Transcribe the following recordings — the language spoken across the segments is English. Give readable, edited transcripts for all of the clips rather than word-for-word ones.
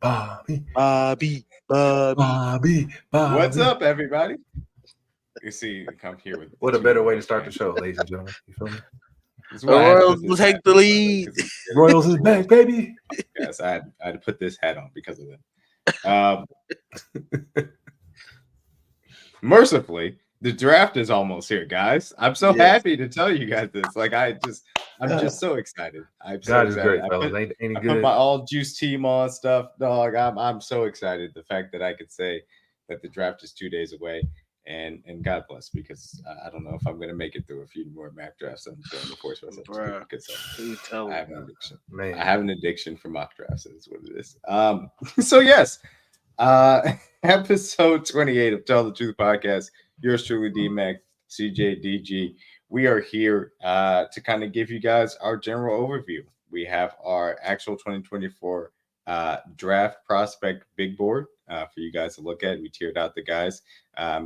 Bobby. What's up, everybody? You see, come here with what a better way to start the show, ladies and gentlemen. You feel me? This is The why I had to Royals put will this take hat the on, lead. because it's- Royals is back, baby. Yes, I had to put this hat on because of that. Mercifully, the draft is almost here, guys. I'm so Yes. happy to tell you guys this. Like, I'm just so excited. I'm so God is excited. great, fellas. Ain't I good. put my all juice team on stuff, dog. I'm so excited. The fact that I could say that the draft is 2 days away, and God bless, because I don't know if I'm gonna make it through a few more mock drafts. I'm going to force myself to do Bruh. because You tell I me. have an addiction. Man. I have an addiction for mock drafts. Is what it is. So yes, episode 28 of Tell the Truth podcast. Yours truly, D-Mac, CJ, DG. We are here to kind of give you guys our general overview. We have our actual 2024 draft prospect big board for you guys to look at. We tiered out the guys,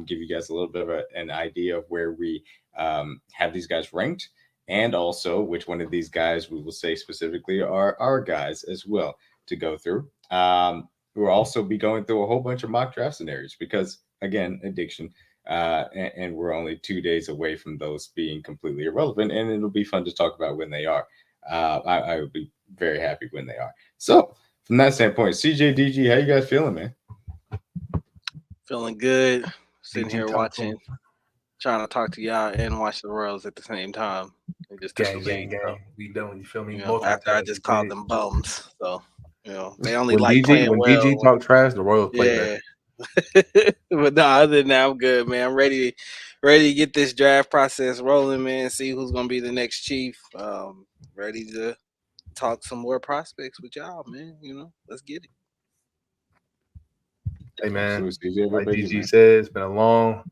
give you guys a little bit of an idea of where we have these guys ranked, and also which one of these guys we will say specifically are our guys as well to go through. We'll also be going through a whole bunch of mock draft scenarios because, again, addiction. And we're only 2 days away from those being completely irrelevant, and it'll be fun to talk about when they are. I would be very happy when they are. So, from that standpoint, CJ, DG, how you guys feeling, man? Feeling good. Sitting DG here talk watching, trying to talk to y'all and watch the Royals at the same time. It just took a Gang. lead, so, We doing, you feel me? you know, after I just called them bums. So, you know, they only like playing when well. DG talk trash, the Royals play better. Yeah. But no, other than that, I'm good, man. I'm ready to get this draft process rolling, man. See who's gonna be the next chief. Ready to talk some more prospects with y'all, man. You know, let's get it. Hey man, Absolutely, CJ, what like about you, DG man? said, it's been a long.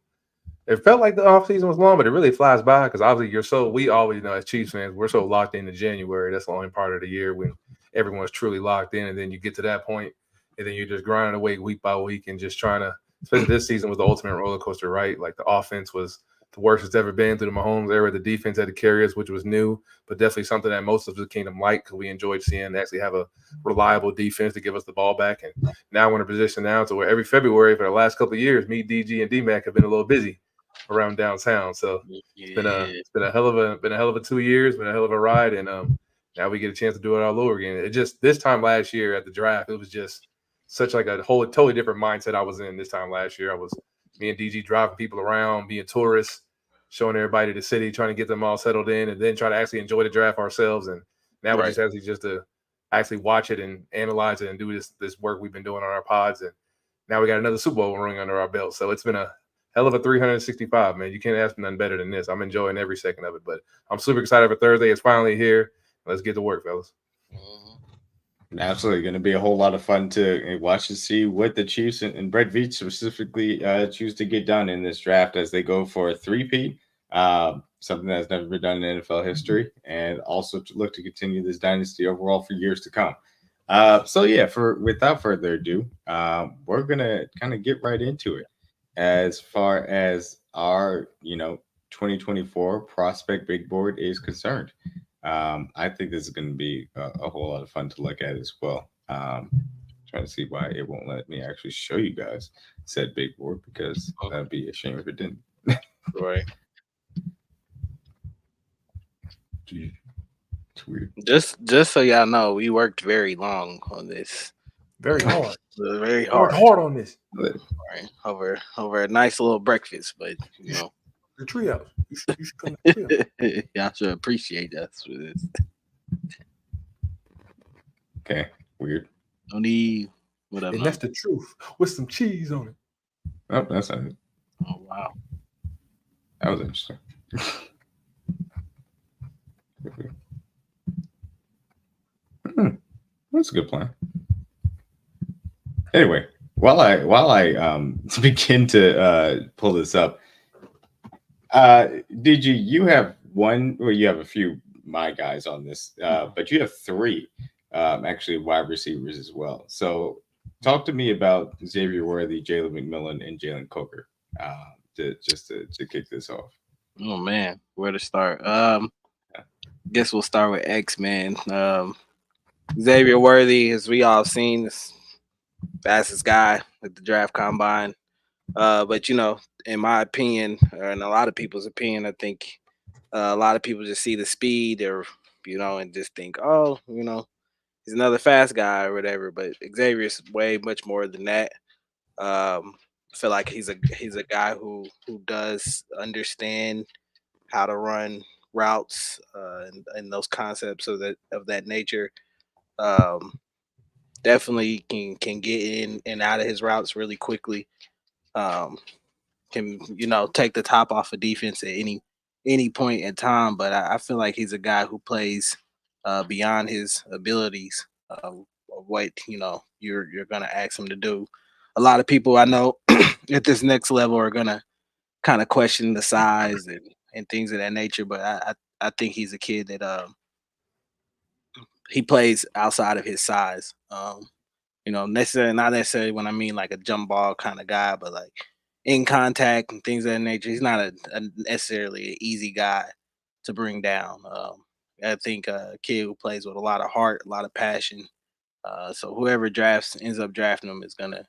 It felt like the offseason was long, but it really flies by because obviously we always know as Chiefs fans, we're so locked into January. That's the only part of the year when everyone's truly locked in, and then you get to that point, and then you're just grinding away week by week and just trying to. Especially this season was the ultimate roller coaster, right? Like the offense was the worst it's ever been through the Mahomes era. The defense had to carry us, which was new, but definitely something that most of the kingdom liked because we enjoyed seeing they actually have a reliable defense to give us the ball back. And now we're in a position now to where every February for the last couple of years, me, DG, and DMAC have been a little busy around downtown. So it's been a hell of a 2 years, been a hell of a ride, and now we get a chance to do it all over again. It just this time last year at the draft, it was just such like a whole totally different mindset I was in this time last year. I was me and DG driving people around, being tourists, showing everybody the city, trying to get them all settled in, and then try to actually enjoy the draft ourselves. And now we just actually to actually watch it and analyze it and do this work we've been doing on our pods. And now we got another Super Bowl ring under our belt. So it's been a hell of a 365, man. You can't ask for nothing better than this. I'm enjoying every second of it. But I'm super excited for Thursday. It's finally here. Let's get to work, fellas. Absolutely, going to be a whole lot of fun to watch to see what the Chiefs and Brett Veach specifically choose to get done in this draft as they go for a three-peat, something that's never been done in NFL history, and also to look to continue this dynasty overall for years to come. So yeah, without further ado, we're gonna kind of get right into it. As far as our 2024 prospect big board is concerned. I think this is going to be a whole lot of fun to look at as well. Trying to see why it won't let me actually show you guys said big board because that'd be a shame if it didn't. Right. It's weird. Just so y'all know, we worked very long on this. Very hard. Very hard. Hard on this. Right. Over a nice little breakfast, but you know. The treehouse. You should come to the treehouse. Y'all should appreciate us for this. Okay, weird. No need. Whatever. And that's the truth with some cheese on it. Oh, that's not it. Oh wow, that was interesting. That's a good plan. Anyway, while I begin to pull this up. DG, you have you have a few my guys on this, but you have three actually wide receivers as well. So talk to me about Xavier Worthy, Jalen McMillan, and Jalen Coker to kick this off. Oh man, where to start? Guess we'll start with X, man. Xavier Worthy, as we all seen, is fastest guy at the draft combine. But in my opinion, or in a lot of people's opinion, I think a lot of people just see the speed, or and just think, oh, he's another fast guy or whatever. But Xavier's way much more than that. I feel like he's a guy who does understand how to run routes and those concepts of that nature. Um, Definitely can get in and out of his routes really quickly. Um, can take the top off of defense at any point in time. But I feel like he's a guy who plays beyond his abilities of what you're gonna ask him to do. A lot of people I know at this next level are gonna kind of question the size and things of that nature. But I think he's a kid that he plays outside of his size. Necessarily not necessarily when I mean like a jump ball kind of guy, but like in contact and things of that nature. He's not a necessarily an easy guy to bring down. I think a kid who plays with a lot of heart, a lot of passion. So whoever ends up drafting him is gonna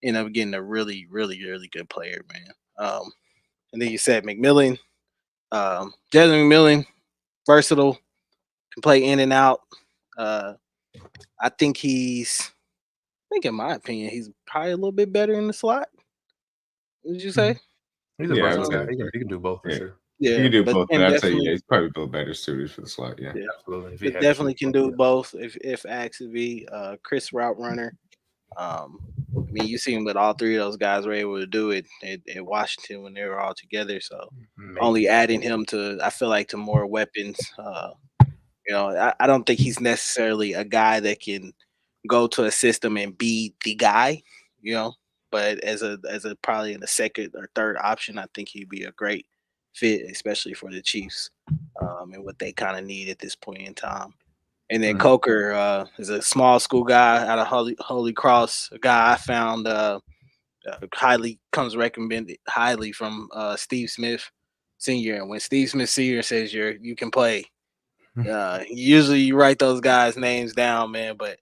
end up getting a really, really, really good player, man. And then you said McMillan, Desmond McMillan, versatile, can play in and out. Uh, I think in my opinion, he's probably a little bit better in the slot. Would you say? He's a Yeah, I would versatile say guy. that's fair. He can do both for Yeah, sure. he Yeah, can do but both, but can I'd say yeah, definitely, he's probably a little better suited for the slot. Yeah. yeah, Absolutely. If he but had to shoot, definitely can do both if asked to be. Chris route runner. Um, I mean, you seen what all three of those guys were able to do it at Washington when they were all together. So only maybe. adding him I feel like to more weapons. I don't think he's necessarily a guy that can go to a system and be the guy. You know, but as a probably in the second or third option, I think he'd be a great fit, especially for the Chiefs, and what they kind of need at this point in time. And then Mm. Coker is a small school guy out of Holy Cross, a guy I found highly comes recommended highly from Steve Smith Senior. And when Steve Smith Senior says you can play, usually you write those guys' names down, man. But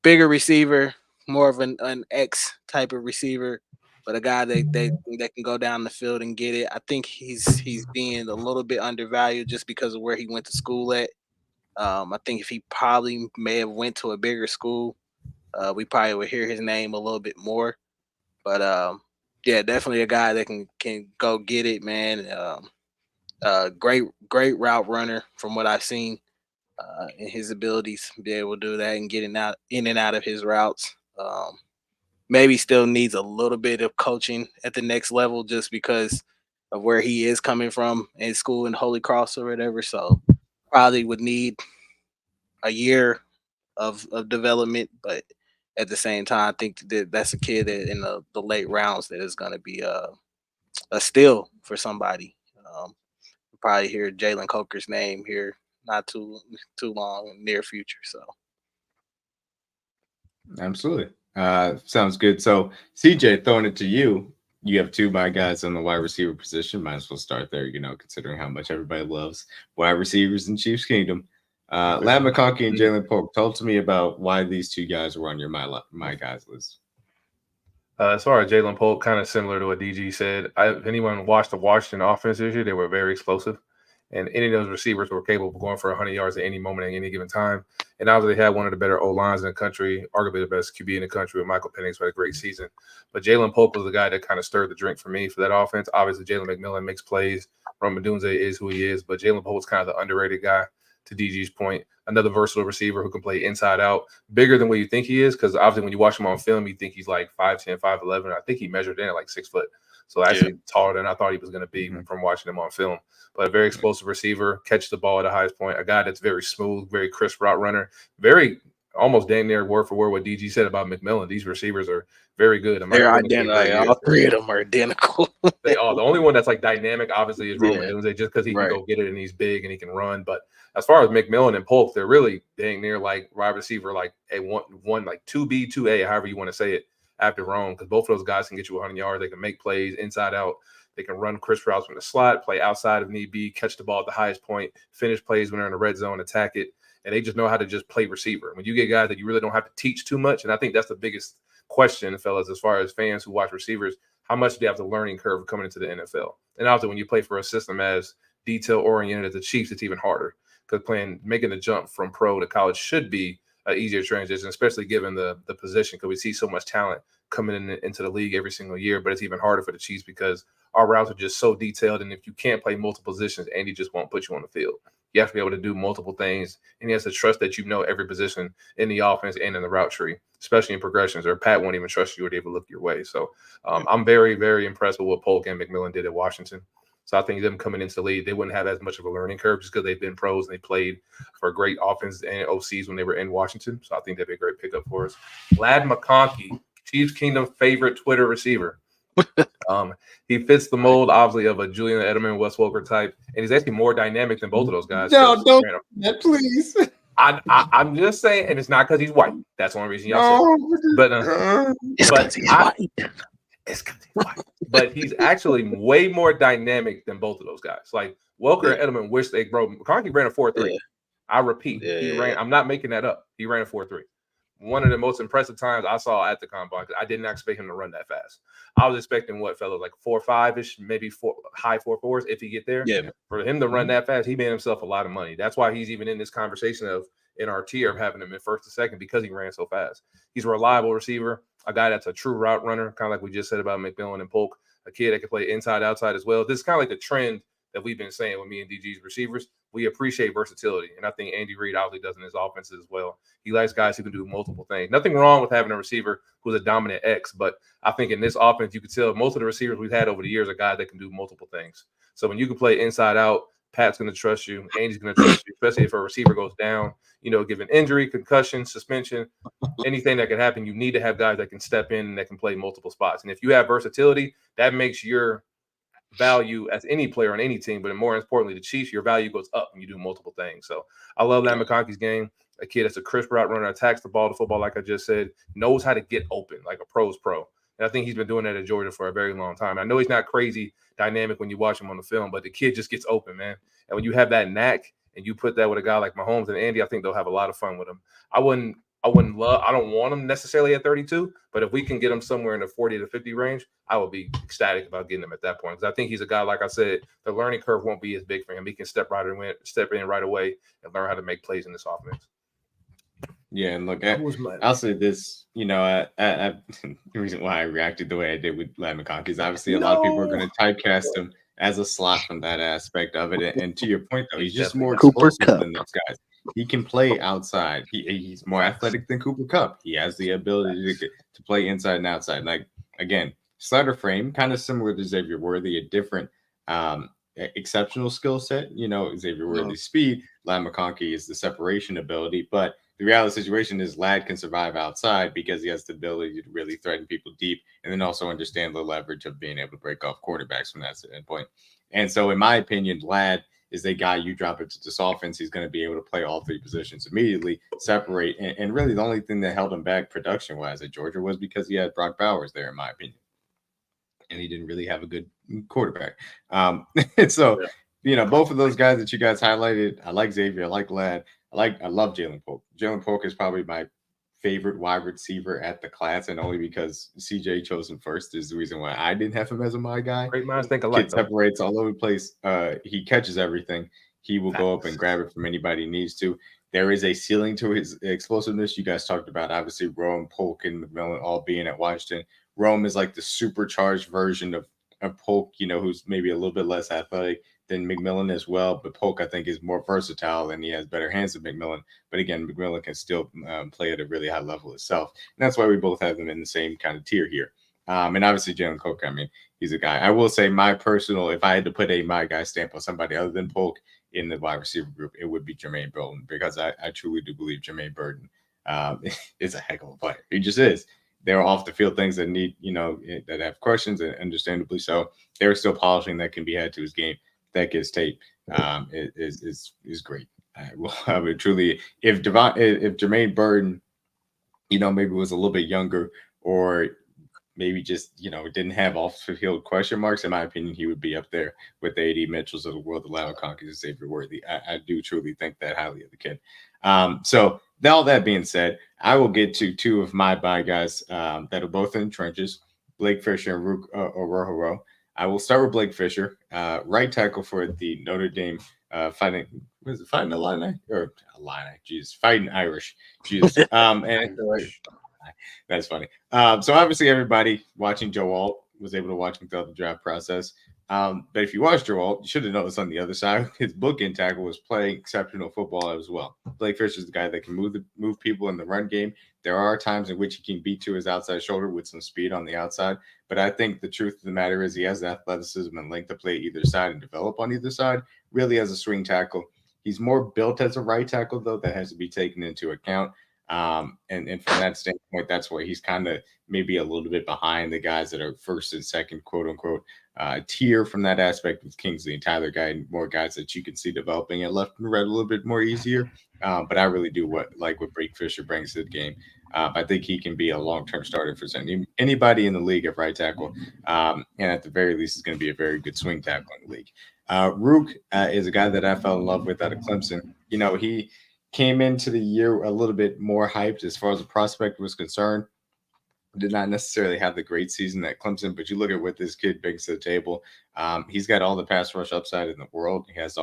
bigger receiver, more of an X type of receiver, but a guy that can go down the field and get it. I think he's being a little bit undervalued just because of where he went to school at. I think if he probably may have went to a bigger school, we probably would hear his name a little bit more. But yeah, definitely a guy that can go get it, man. Great route runner from what I've seen, and his abilities to be able to do that and getting out in and out of his routes. Maybe still needs a little bit of coaching at the next level just because of where he is coming from in school in Holy Cross or whatever. So probably would need a year of development, but at the same time, I think that's a kid that in the late rounds that is going to be a steal for somebody. Probably hear Jalen Coker's name here not too long in the near future. So Absolutely. Sounds good. So, CJ, throwing it to you. You have two my guys on the wide receiver position. Might as well start there, considering how much everybody loves wide receivers in Chiefs Kingdom. Lam McConkey and Jalen Polk. Talk to me about why these two guys were on your my guys list. As far as Jalen Polk, kind of similar to what DG said. If anyone watched the Washington offense this year, they were very explosive. And any of those receivers were capable of going for 100 yards at any moment, at any given time. And obviously, they had one of the better O-lines in the country, arguably the best QB in the country with Michael Penix, who had a great season. But Jalen Polk was the guy that kind of stirred the drink for me for that offense. Obviously, Jalen McMillan makes plays. Roman Dunze is who he is. But Jalen Polk's kind of the underrated guy, to DG's point. Another versatile receiver who can play inside out, bigger than what you think he is. Because obviously, when you watch him on film, you think he's like 5'10", 5'11". I think he measured in at like 6 foot. So actually taller than I thought he was going to be from watching him on film. But a very explosive receiver, catches the ball at the highest point, a guy that's very smooth, very crisp route runner, very almost dang near word for word what DG said about McMillan. These receivers are very good. they're identical. All three of them are identical. They are. The only one that's like dynamic, obviously, is Roman Dunze, just because he can Right. go get it and he's big and he can run. But as far as McMillan and Polk, they're really dang near like wide receiver, like a one like 2B, 2A, however you want to say it, after Rome, because both of those guys can get you 100 yards. They can make plays inside out. They can run crisp routes from the slot, play outside if need be, catch the ball at the highest point, finish plays when they're in the red zone, attack it. And they just know how to just play receiver. When you get guys that you really don't have to teach too much, and I think that's the biggest question, fellas, as far as fans who watch receivers, how much do they have the learning curve coming into the NFL? And also, when you play for a system as detail oriented as the Chiefs, it's even harder because making the jump from pro to college should be an easier transition, especially given the position, because we see so much talent coming into the league every single year. But it's even harder for the Chiefs because our routes are just so detailed, and if you can't play multiple positions, Andy just won't put you on the field. You have to be able to do multiple things, and he has to trust that you know every position in the offense and in the route tree, especially in progressions, or Pat won't even trust you or they will look your way. So I'm very, very impressed with what Polk and McMillan did at Washington. So I think them coming into the league, they wouldn't have as much of a learning curve just because they've been pros and they played for great offenses and OCs when they were in Washington. So I think that'd be a great pickup for us. Lad McConkey, Chiefs Kingdom favorite Twitter receiver. He fits the mold, obviously, of a Julian Edelman, Wes Welker type, and he's actually more dynamic than both of those guys. No, don't that, please. I'm just saying, and it's not because he's white. That's the only reason y'all said. But it's because he's white. It's because he's white. But he's actually way more dynamic than both of those guys. Like Welker and Edelman wish they broke. McConkey ran a 4.3. Yeah. I repeat, he ran. I'm not making that up. He ran a 4.3. One of the most impressive times I saw at the combine. I did not expect him to run that fast. I was expecting fellas, like 4.5-ish, maybe high 4.4s if he get there. Yeah. For him to run that fast, he made himself a lot of money. That's why he's even in this conversation in our tier of having him in first and second, because he ran so fast. He's a reliable receiver, a guy that's a true route runner, kind of like we just said about McMillan and Polk, a kid that can play inside, outside as well. This is kind of like the trend that we've been saying with me and DG's receivers. We appreciate versatility, and I think Andy Reid obviously does in his offenses as well. He likes guys who can do multiple things. Nothing wrong with having a receiver who's a dominant X, but I think in this offense, you could tell most of the receivers we've had over the years are guys that can do multiple things. So when you can play inside out, Pat's going to trust you. Andy's going to trust you, especially if a receiver goes down, given injury, concussion, suspension, anything that can happen. You need to have guys that can step in and that can play multiple spots. And if you have versatility, that makes your value as any player on any team, but more importantly, the Chiefs, your value goes up when you do multiple things. So I love Lad McConkey's game. A kid that's a crisp route runner, attacks the ball to football, like I just said, knows how to get open like a pro's pro. And I think he's been doing that at Georgia for a very long time. I know he's not crazy dynamic when you watch him on the film, but the kid just gets open, man. And when you have that knack and you put that with a guy like Mahomes and Andy, I think they'll have a lot of fun with him. I don't want him necessarily at 32, but if we can get him somewhere in the 40 to 50 range, I would be ecstatic about getting him at that point. Because I think he's a guy, like I said, the learning curve won't be as big for him. He can step in right away and learn how to make plays in this offense. Yeah, and look, I'll say this, the reason why I reacted the way I did with Lad McConkey is obviously a lot of people are going to typecast him as a slot from that aspect of it. And to your point, though, he's just more explosive than those guys. He can play outside. He's more athletic than Cooper Kupp. He has the ability to play inside and outside. Like, again, slider frame, kind of similar to Xavier Worthy, a different exceptional skill set. Xavier Worthy's speed, Lad McConkey is the separation ability. But the reality of the situation is Lad can survive outside because he has the ability to really threaten people deep and then also understand the leverage of being able to break off quarterbacks from that standpoint. And so, in my opinion, Lad is a guy you drop into this offense. He's going to be able to play all three positions immediately, separate. And really the only thing that held him back production-wise at Georgia was because he had Brock Bowers there, in my opinion. And he didn't really have a good quarterback. And so, both of those guys that you guys highlighted, I like Xavier, I like Lad. I love Jalen Polk. Jalen Polk is probably my favorite wide receiver at the class, and only because CJ chose him first is the reason why I didn't have him as my guy. Great minds think alike. Kid separates all over the place. He catches everything. He will go up and grab it from anybody he needs to. There is a ceiling to his explosiveness. You guys talked about, obviously, Rome, Polk, and McMillan all being at Washington. Rome is like the supercharged version of Polk, who's maybe a little bit less athletic than McMillan as well. But Polk, I think, is more versatile and he has better hands than McMillan. But again, McMillan can still play at a really high level itself. And that's why we both have them in the same kind of tier here. And obviously, Jalen Polk, he's a guy. I will say if I had to put my guy stamp on somebody other than Polk in the wide receiver group, it would be Jermaine Burton, because I truly do believe Jermaine Burton is a heck of a player. He just is. There are off the field things that need, that have questions, and understandably so. There's still polishing that can be had to his game. That gets tape is great. I would truly, if Jermaine Burton, maybe was a little bit younger, or maybe just, didn't have off-the-field question marks, in my opinion, he would be up there with the A.D. Mitchells of the world, the Lad McConkey, and Xavier Worthy. I do truly think that highly of the kid. So all that being said, I will get to two of my guys that are both in the trenches, Blake Fisher and Rook Orohoro. I will start with Blake Fisher, right tackle for the Notre Dame fighting. Was it fighting Illini or Illini? Jeez, fighting Irish. Jeez. And that's funny. So obviously everybody watching Joe Alt was able to watch him throughout the draft process. But if you watched Joe Alt, you should have noticed on the other side, his bookend tackle was playing exceptional football as well. Blake Fisher is the guy that can move people in the run game. There are times in which he can beat to his outside shoulder with some speed on the outside. But I think the truth of the matter is he has the athleticism and length to play either side and develop on either side, really as a swing tackle. He's more built as a right tackle, though, that has to be taken into account. And from that standpoint, that's why he's kind of maybe a little bit behind the guys that are first and second, quote unquote, tier from that aspect with Kingsley and Tyler Guy, and more guys that you can see developing at left and right a little bit more easier. But I really do like what Blake Fisher brings to the game. I think he can be a long-term starter for anybody in the league at right tackle, and at the very least, is going to be a very good swing tackle in the league. Rook is a guy that I fell in love with out of Clemson. You know, he came into the year a little bit more hyped as far as the prospect was concerned. Did not necessarily have the great season at Clemson, but you look at what this kid brings to the table. He's got all the pass rush upside in the world. He has the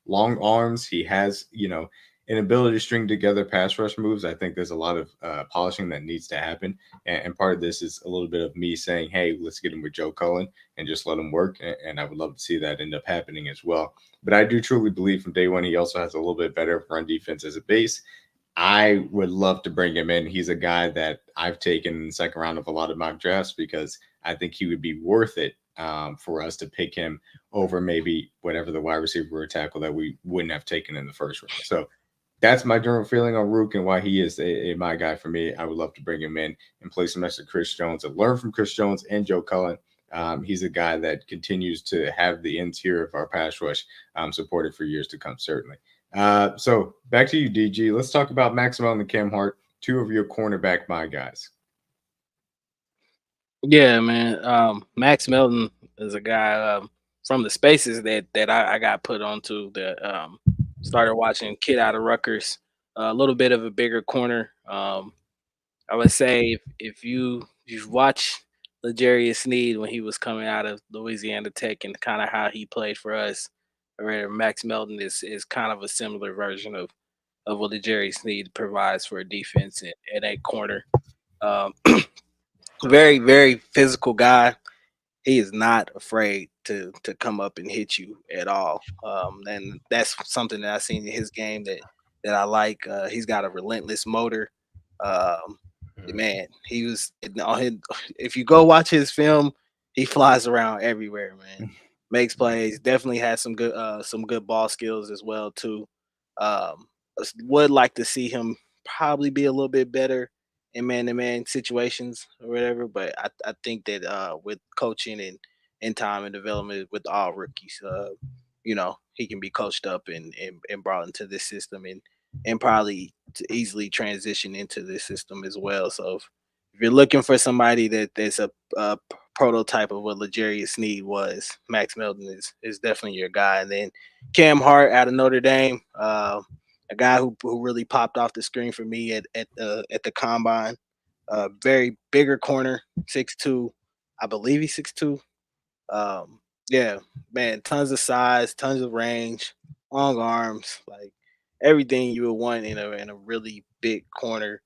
long arms. He has, an ability to string together pass rush moves. I think there's a lot of polishing that needs to happen. And part of this is a little bit of me saying, hey, let's get him with Joe Cullen and just let him work. And I would love to see that end up happening as well. But I do truly believe from day one, he also has a little bit better run defense as a base. I would love to bring him in. He's a guy that I've taken in the second round of a lot of mock drafts because I think he would be worth it for us to pick him over maybe whatever the wide receiver or tackle that we wouldn't have taken in the first round. So that's my general feeling on Rook and why he is my guy for me. I would love to bring him in and play some next to Chris Jones and learn from Chris Jones and Joe Cullen. He's a guy that continues to have the interior of our pass rush supported for years to come, certainly. So back to you, DG. Let's talk about Max Melton and Cam Hart, two of your cornerback my guys. Yeah, man. Max Melton is a guy from the spaces that I got put onto that started watching kid out of Rutgers, a little bit of a bigger corner. I would say if you watch L'Jarius Sneed when he was coming out of Louisiana Tech and kind of how he played for us, where Max Melton is kind of a similar version of what L'Jarius Sneed provides for a defense at a corner. Um, very, very physical guy. He is not afraid to come up and hit you at all. And that's something that I've seen in his game that I like. He's got a relentless motor. Man, he was if you go watch his film, he flies around everywhere, man. Makes plays, definitely has some good ball skills as well too. Would like to see him probably be a little bit better in man-to-man situations or whatever, but I think that with coaching and time and development with all rookies, he can be coached up and brought into this system and probably to easily transition into this system as well. So if you're looking for somebody that's a prototype of what L'Jarius Sneed was, Max Melton is definitely your guy. And then Cam Hart out of Notre Dame, a guy who really popped off the screen for me at the combine. Very bigger corner, 6'2". I believe he's 6'2". Yeah, man, tons of size, tons of range, long arms, like everything you would want in a really big corner.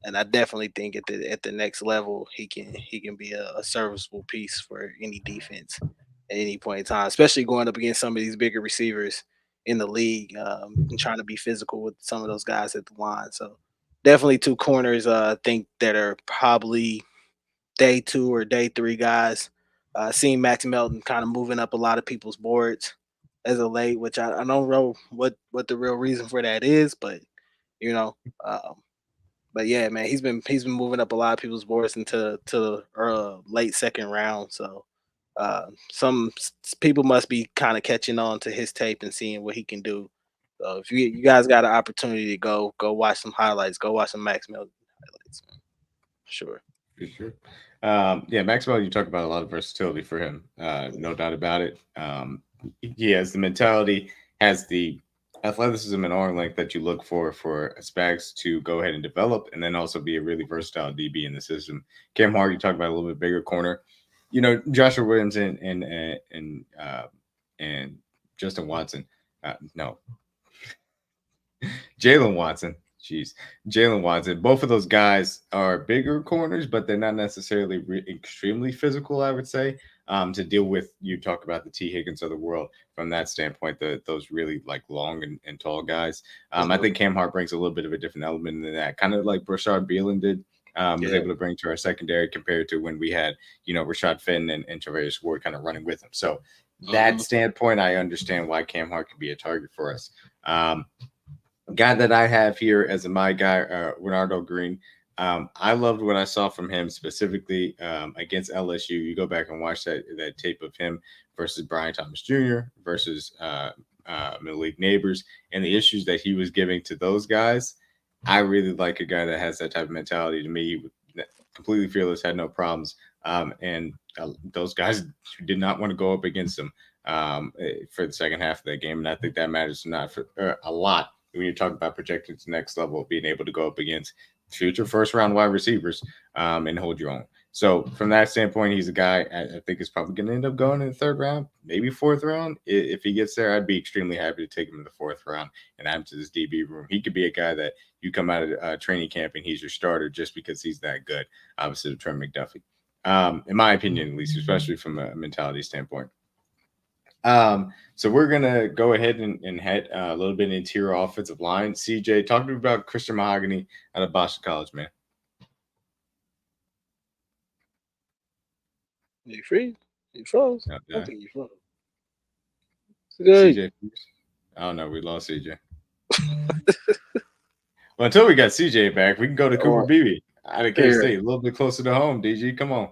And I definitely think at the next level he can be a serviceable piece for any defense at any point in time, especially going up against some of these bigger receivers in the league, and trying to be physical with some of those guys at the line. So definitely two corners I think that are probably day 2 or day 3 guys. Seeing Max Melton kind of moving up a lot of people's boards as of late, which I don't know what the real reason for that is, but you know, um, but yeah, man, he's been moving up a lot of people's boards into late second round. So some people must be kind of catching on to his tape and seeing what he can do. So if you guys got an opportunity to go watch some highlights, go watch some Max Melton highlights. Man. Sure. For sure. Yeah, Maxwell, you talk about a lot of versatility for him. No doubt about it. He has the mentality, has the athleticism and arm length that you look for Spags to go ahead and develop, and then also be a really versatile DB in the system. Cam Hart, you talk about a little bit bigger corner. Joshua Williams and Justin Watson. No, Jalen Watson. Jeez, Jalen Watson. Both of those guys are bigger corners, but they're not necessarily extremely physical, I would say, to deal with. You talk about the T. Higgins of the world from that standpoint, those really like long and tall guys. I think Cam Hart brings a little bit of a different element than that, kind of like Brashard Beelan did. Was able to bring to our secondary compared to when we had, Rashad Fenton and Travarius Ward kind of running with him. So that standpoint, I understand why Cam Hart could be a target for us. Guy that I have here as my guy, Renardo Green. I loved what I saw from him specifically against LSU. You go back and watch that tape of him versus Brian Thomas Jr. versus Malik Neighbors, and the issues that he was giving to those guys. I really like a guy that has that type of mentality. To me, he was completely fearless, had no problems, and those guys did not want to go up against him for the second half of that game, and I think that matters not for a lot when you're talking about projecting to the next level, being able to go up against future first-round wide receivers and hold your own. So from that standpoint, he's a guy I think is probably going to end up going in the third round, maybe fourth round. If he gets there, I'd be extremely happy to take him in the fourth round and add him to this DB room. He could be a guy that you come out of training camp and he's your starter just because he's that good, opposite of Trent McDuffie. In my opinion, at least, especially from a mentality standpoint. So we're gonna go ahead and head a little bit interior offensive line. CJ, talk to me about Christian Mahogany out of Boston College, man. You free? You froze? I don't Okay. think you froze. Good. CJ, I don't know. We lost CJ. Well, until we got CJ back, we can go to Cooper Beebe out of K State, a little bit closer to home. DG, come on.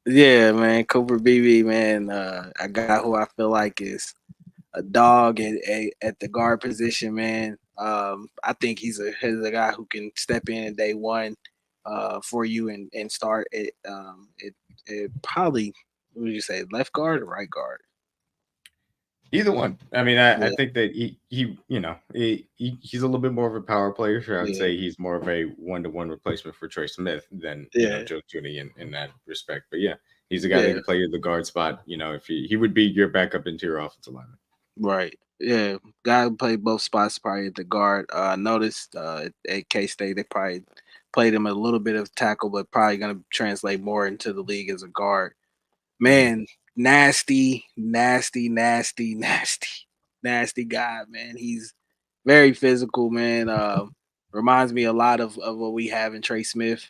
Yeah, man, Cooper Beebe, man, a guy who I feel like is a dog at the guard position, man. I think he's a guy who can step in day one for you and start it probably, what would you say, left guard or right guard? Either one. I mean, I think that he's a little bit more of a power player. So I would say he's more of a one-to-one replacement for Trey Smith than Joe Thuney in that respect. But yeah, he's a guy that can play the guard spot. If he would be your backup interior offensive lineman. Right. Yeah, guy who played both spots probably at the guard. I noticed at K State they probably played him a little bit of tackle, but probably going to translate more into the league as a guard. Man, nasty guy, man. He's very physical, man. Reminds me a lot of what we have in Trey Smith.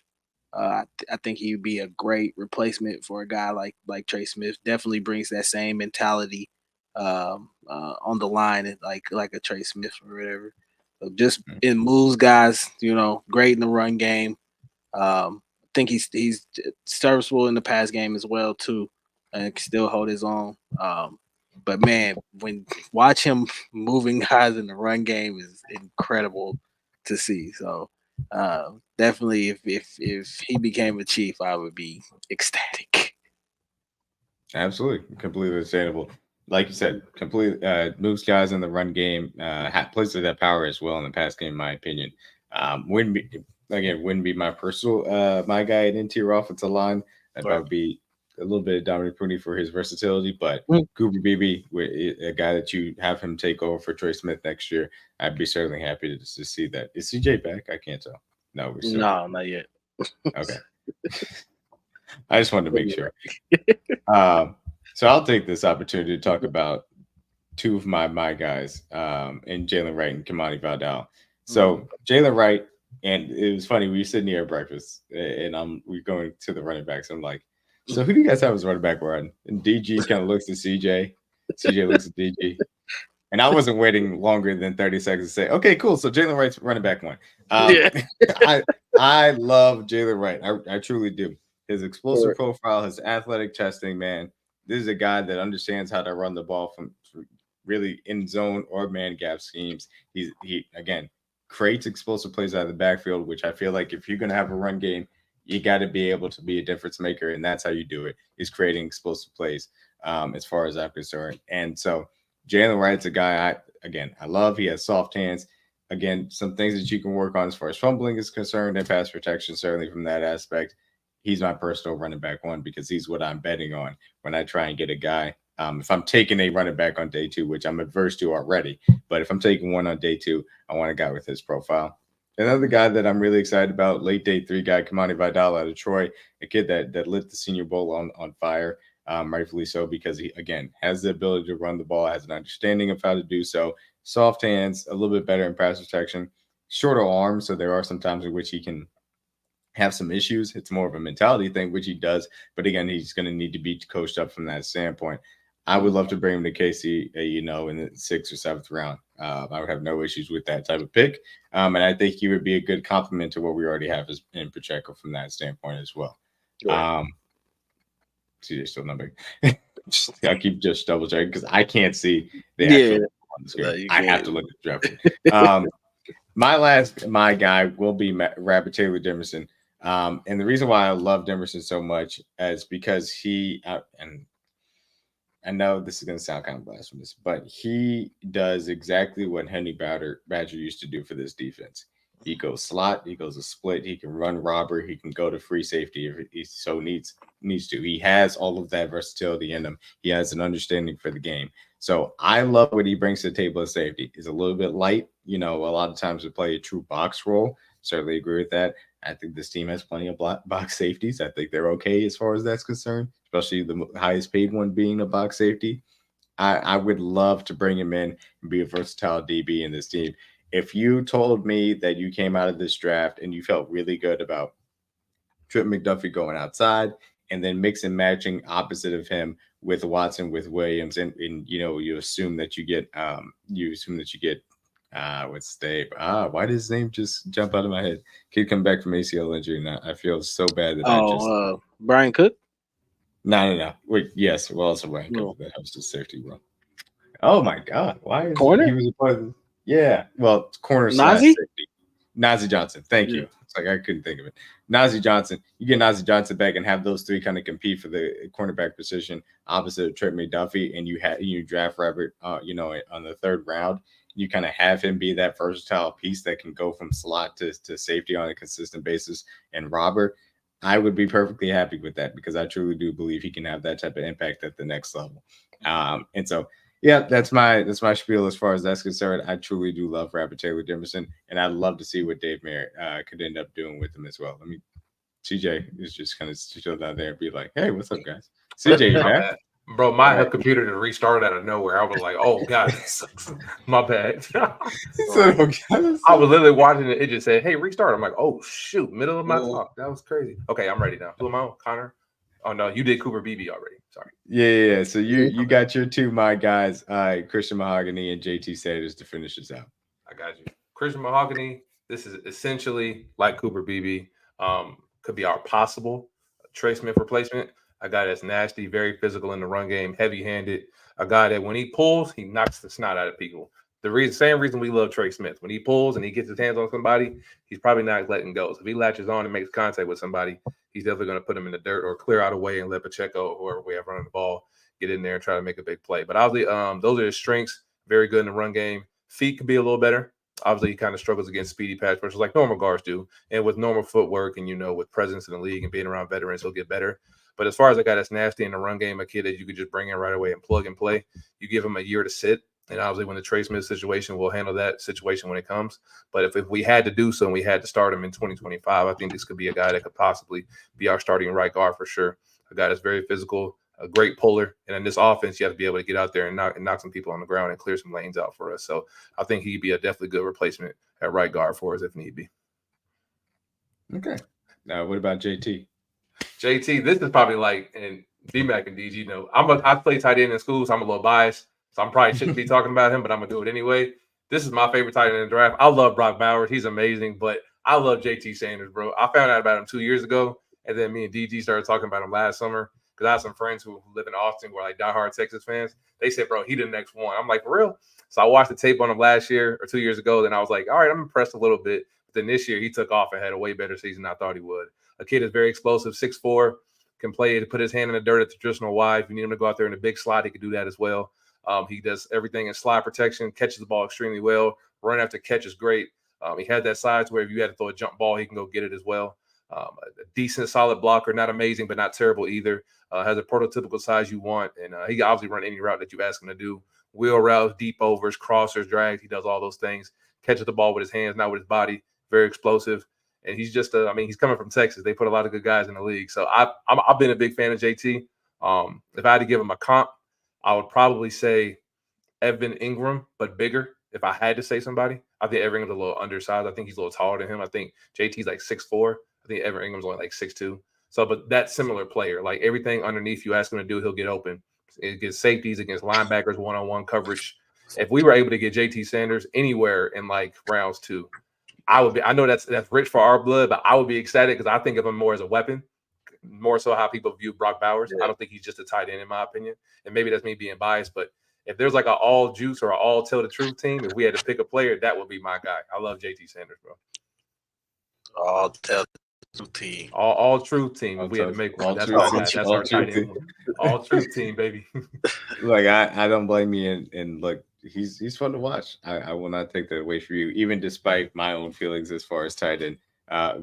I think he would be a great replacement for a guy like Trey Smith. Definitely brings that same mentality on the line, like a Trey Smith or whatever. So just in moves, guys. Great in the run game. I think he's serviceable in the pass game as well too, and can still hold his own. But man, when watch him moving guys in the run game is incredible to see. So definitely, if he became a Chief, I would be ecstatic. Absolutely, completely understandable. Like you said, completely moves guys in the run game, plays with that power as well in the pass game, in my opinion. Wouldn't be my personal my guy at interior offensive line. That would be a little bit of Dominic Puni for his versatility, but Cooper Beebe, a guy that you have him take over for Trey Smith next year, I'd be certainly happy to see that. Is CJ back? I can't tell. No, not yet. Okay. I just wanted to make sure. So I'll take this opportunity to talk about two of my guys, and Jalen Wright and Kamani Vidal. So Jalen Wright, and it was funny, we were sitting here at breakfast, and we're going to the running backs. I'm like, so who do you guys have as running back run? And DG kind of looks at CJ. CJ looks at DG. And I wasn't waiting longer than 30 seconds to say, okay, cool. So Jalen Wright's running back one. I love Jalen Wright. I truly do. His explosive profile, his athletic testing, man. This is a guy that understands how to run the ball from really in zone or man gap schemes. He again creates explosive plays out of the backfield, which I feel like if you're going to have a run game, you got to be able to be a difference maker, and that's how you do it, is creating explosive plays, as far as I'm concerned. And so Jalen Wright's a guy I love. He has soft hands. Again, some things that you can work on as far as fumbling is concerned and pass protection, certainly from that aspect. He's my personal running back one because he's what I'm betting on when I try and get a guy. If I'm taking a running back on day 2, which I'm adverse to already, but if I'm taking one on day 2, I want a guy with his profile. Another guy that I'm really excited about, late day 3 guy, Kamani Vidal out of Troy, a kid that lit the Senior Bowl on fire, rightfully so, because he, again, has the ability to run the ball, has an understanding of how to do so, soft hands, a little bit better in pass protection, shorter arms, so there are some times in which he can have some issues. It's more of a mentality thing, which he does. But again, he's going to need to be coached up from that standpoint. I would love to bring him to KC, in the 6th or 7th round. I would have no issues with that type of pick. And I think he would be a good complement to what we already have in Pacheco from that standpoint as well. Right. CJ's still not big. I'll keep just double checking because I can't see the actual on the screen. I have to look at the draft. My guy will be Rabbit Taylor Demerson. And the reason why I love Demerson so much is because he, and I know this is going to sound kind of blasphemous, but he does exactly what Henry Badger used to do for this defense. He goes slot, he goes a split, he can run robber, he can go to free safety if he so needs to. He has all of that versatility in him. He has an understanding for the game. So I love what he brings to the table as safety. He's a little bit light. A lot of times we play a true box role. Certainly agree with that. I think this team has plenty of box safeties. I think they're okay as far as that's concerned, especially the highest paid one being a box safety. I would love to bring him in and be a versatile DB in this team. If you told me that you came out of this draft and you felt really good about Trip McDuffie going outside and then mix and matching opposite of him with Watson, with Williams, and you assume that you get what's his name? Why did his name just jump out of my head? Kid come back from ACL injury, and I feel so bad that Brian Cook? No. Wait, yes. Well, also Brian Cook. That helps the safety role. Oh my God! Why is corner? He was a part of the, yeah. Well, corner slash safety. Nazi Johnson. Thank you. It's like I couldn't think of it. Nazi Johnson. You get Nazi Johnson back and have those three kind of compete for the cornerback position opposite of Trent McDuffie, and you draft Robert, on the 3rd round. You kind of have him be that versatile piece that can go from slot to safety on a consistent basis. And Robert, I would be perfectly happy with that because I truly do believe he can have that type of impact at the next level. And so, yeah, that's my spiel as far as that's concerned. I truly do love Rabbit Taylor Demerson, and I'd love to see what Dave Merritt could end up doing with him as well. CJ is just kind of chill down there and be like, "Hey, what's up, guys?" CJ, you back? Bro, my computer just restarted out of nowhere. I was like, "Oh God, my bad." I was literally watching it. It just said, "Hey, restart." I'm like, "Oh shoot!" Middle of my talk. That was crazy. Okay, I'm ready now. Who am I on? Connor. Oh no, you did Cooper Beebe already. Sorry. Yeah. So you got your two, my guys, Christian Mahogany and JT Sanders to finish this out. I got you, Christian Mahogany. This is essentially like Cooper Beebe. Could be our possible Trey Smith replacement. A guy that's nasty, very physical in the run game, heavy-handed. A guy that when he pulls, he knocks the snot out of people. Same reason we love Trey Smith. When he pulls and he gets his hands on somebody, he's probably not letting go. So if he latches on and makes contact with somebody, he's definitely going to put him in the dirt or clear out a way and let Pacheco or whoever we have running the ball get in there and try to make a big play. But obviously, those are his strengths. Very good in the run game. Feet could be a little better. Obviously, he kind of struggles against speedy pass rushers like normal guards do. And with normal footwork and, with presence in the league and being around veterans, he'll get better. But as far as a guy that's nasty in the run game, a kid that you could just bring in right away and plug and play, you give him a year to sit. And obviously when the Trey Smith situation, we'll handle that situation when it comes. But if we had to do so and we had to start him in 2025, I think this could be a guy that could possibly be our starting right guard for sure. A guy that's very physical, a great puller. And in this offense, you have to be able to get out there and knock some people on the ground and clear some lanes out for us. So I think he'd be a definitely good replacement at right guard for us if need be. Okay. Now, what about JT? JT, this is probably like, and D-Mac and DG, I play tight end in school, so I'm a little biased. So I probably shouldn't be talking about him, but I'm going to do it anyway. This is my favorite tight end in the draft. I love Brock Bowers. He's amazing, but I love JT Sanders, bro. I found out about him 2 years ago, and then me and DG started talking about him last summer because I have some friends who live in Austin who are like diehard Texas fans. They said, bro, he the next one. I'm like, for real? So I watched the tape on him last year or 2 years ago. Then I was like, all right, I'm impressed a little bit. But then this year he took off and had a way better season than I thought he would. A kid is very explosive, 6'4", can play to put his hand in the dirt at the traditional wide. If you need him to go out there in a big slot, he could do that as well. He does everything in slide protection, catches the ball extremely well. Run after catch is great. He had that size where if you had to throw a jump ball, he can go get it as well. A decent, solid blocker, not amazing, but not terrible either. Has a prototypical size you want, and he can obviously run any route that you ask him to do. Wheel routes, deep overs, crossers, drags. He does all those things. Catches the ball with his hands, not with his body. Very explosive. And he's just, he's coming from Texas. They put a lot of good guys in the league. So I've been a big fan of JT. If I had to give him a comp, I would probably say Evan Ingram, but bigger. If I had to say somebody, I think Evan Ingram's a little undersized. I think he's a little taller than him. I think JT's like 6'4". I think Evan Ingram's only like 6'2". So, but that similar player, like everything underneath you ask him to do, he'll get open. Against safeties, against linebackers, one-on-one coverage. If we were able to get JT Sanders anywhere in like rounds 2, I would be. I know that's rich for our blood, but I would be excited because I think of him more as a weapon, more so how people view Brock Bowers. Yeah. I don't think he's just a tight end in my opinion, and maybe that's me being biased. But if there's like an all juice or an all tell the truth team, if we had to pick a player, that would be my guy. I love JT Sanders, bro. All tell the truth team. All truth team. If we had to make one, that's our guy. That's our tight end. All truth team, baby. Look, I don't blame you, and look, he's fun to watch. I will not take that away from you, even despite my own feelings as far as tight end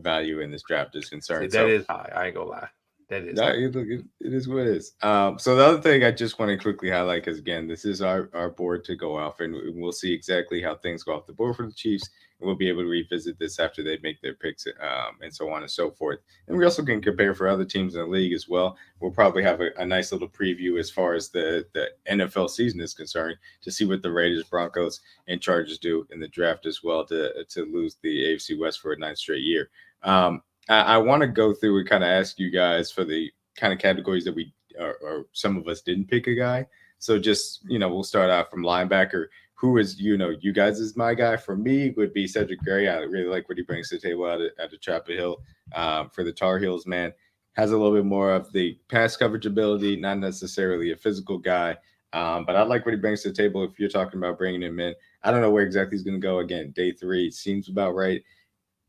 value in this draft is concerned. See, that is high. I ain't gonna lie. That is. No, it is what it is. So the other thing I just want to quickly highlight, because again, this is our board to go off, and we'll see exactly how things go off the board for the Chiefs. And we'll be able to revisit this after they make their picks, and so on and so forth. And we also can compare for other teams in the league as well. We'll probably have a nice little preview as far as the NFL season is concerned to see what the Raiders, Broncos, and Chargers do in the draft as well to lose the AFC West for a 9th straight year. I want to go through and kind of ask you guys for the kind of categories that we or some of us didn't pick a guy. So just, we'll start out from linebacker. Who is, you guys is my guy. For me would be Cedric Gray. I really like what he brings to the table out of Chapel Hill. For the Tar Heels, man, has a little bit more of the pass coverage ability, not necessarily a physical guy. But I like what he brings to the table. If you're talking about bringing him in, I don't know where exactly he's going to go. Again, day 3 seems about right.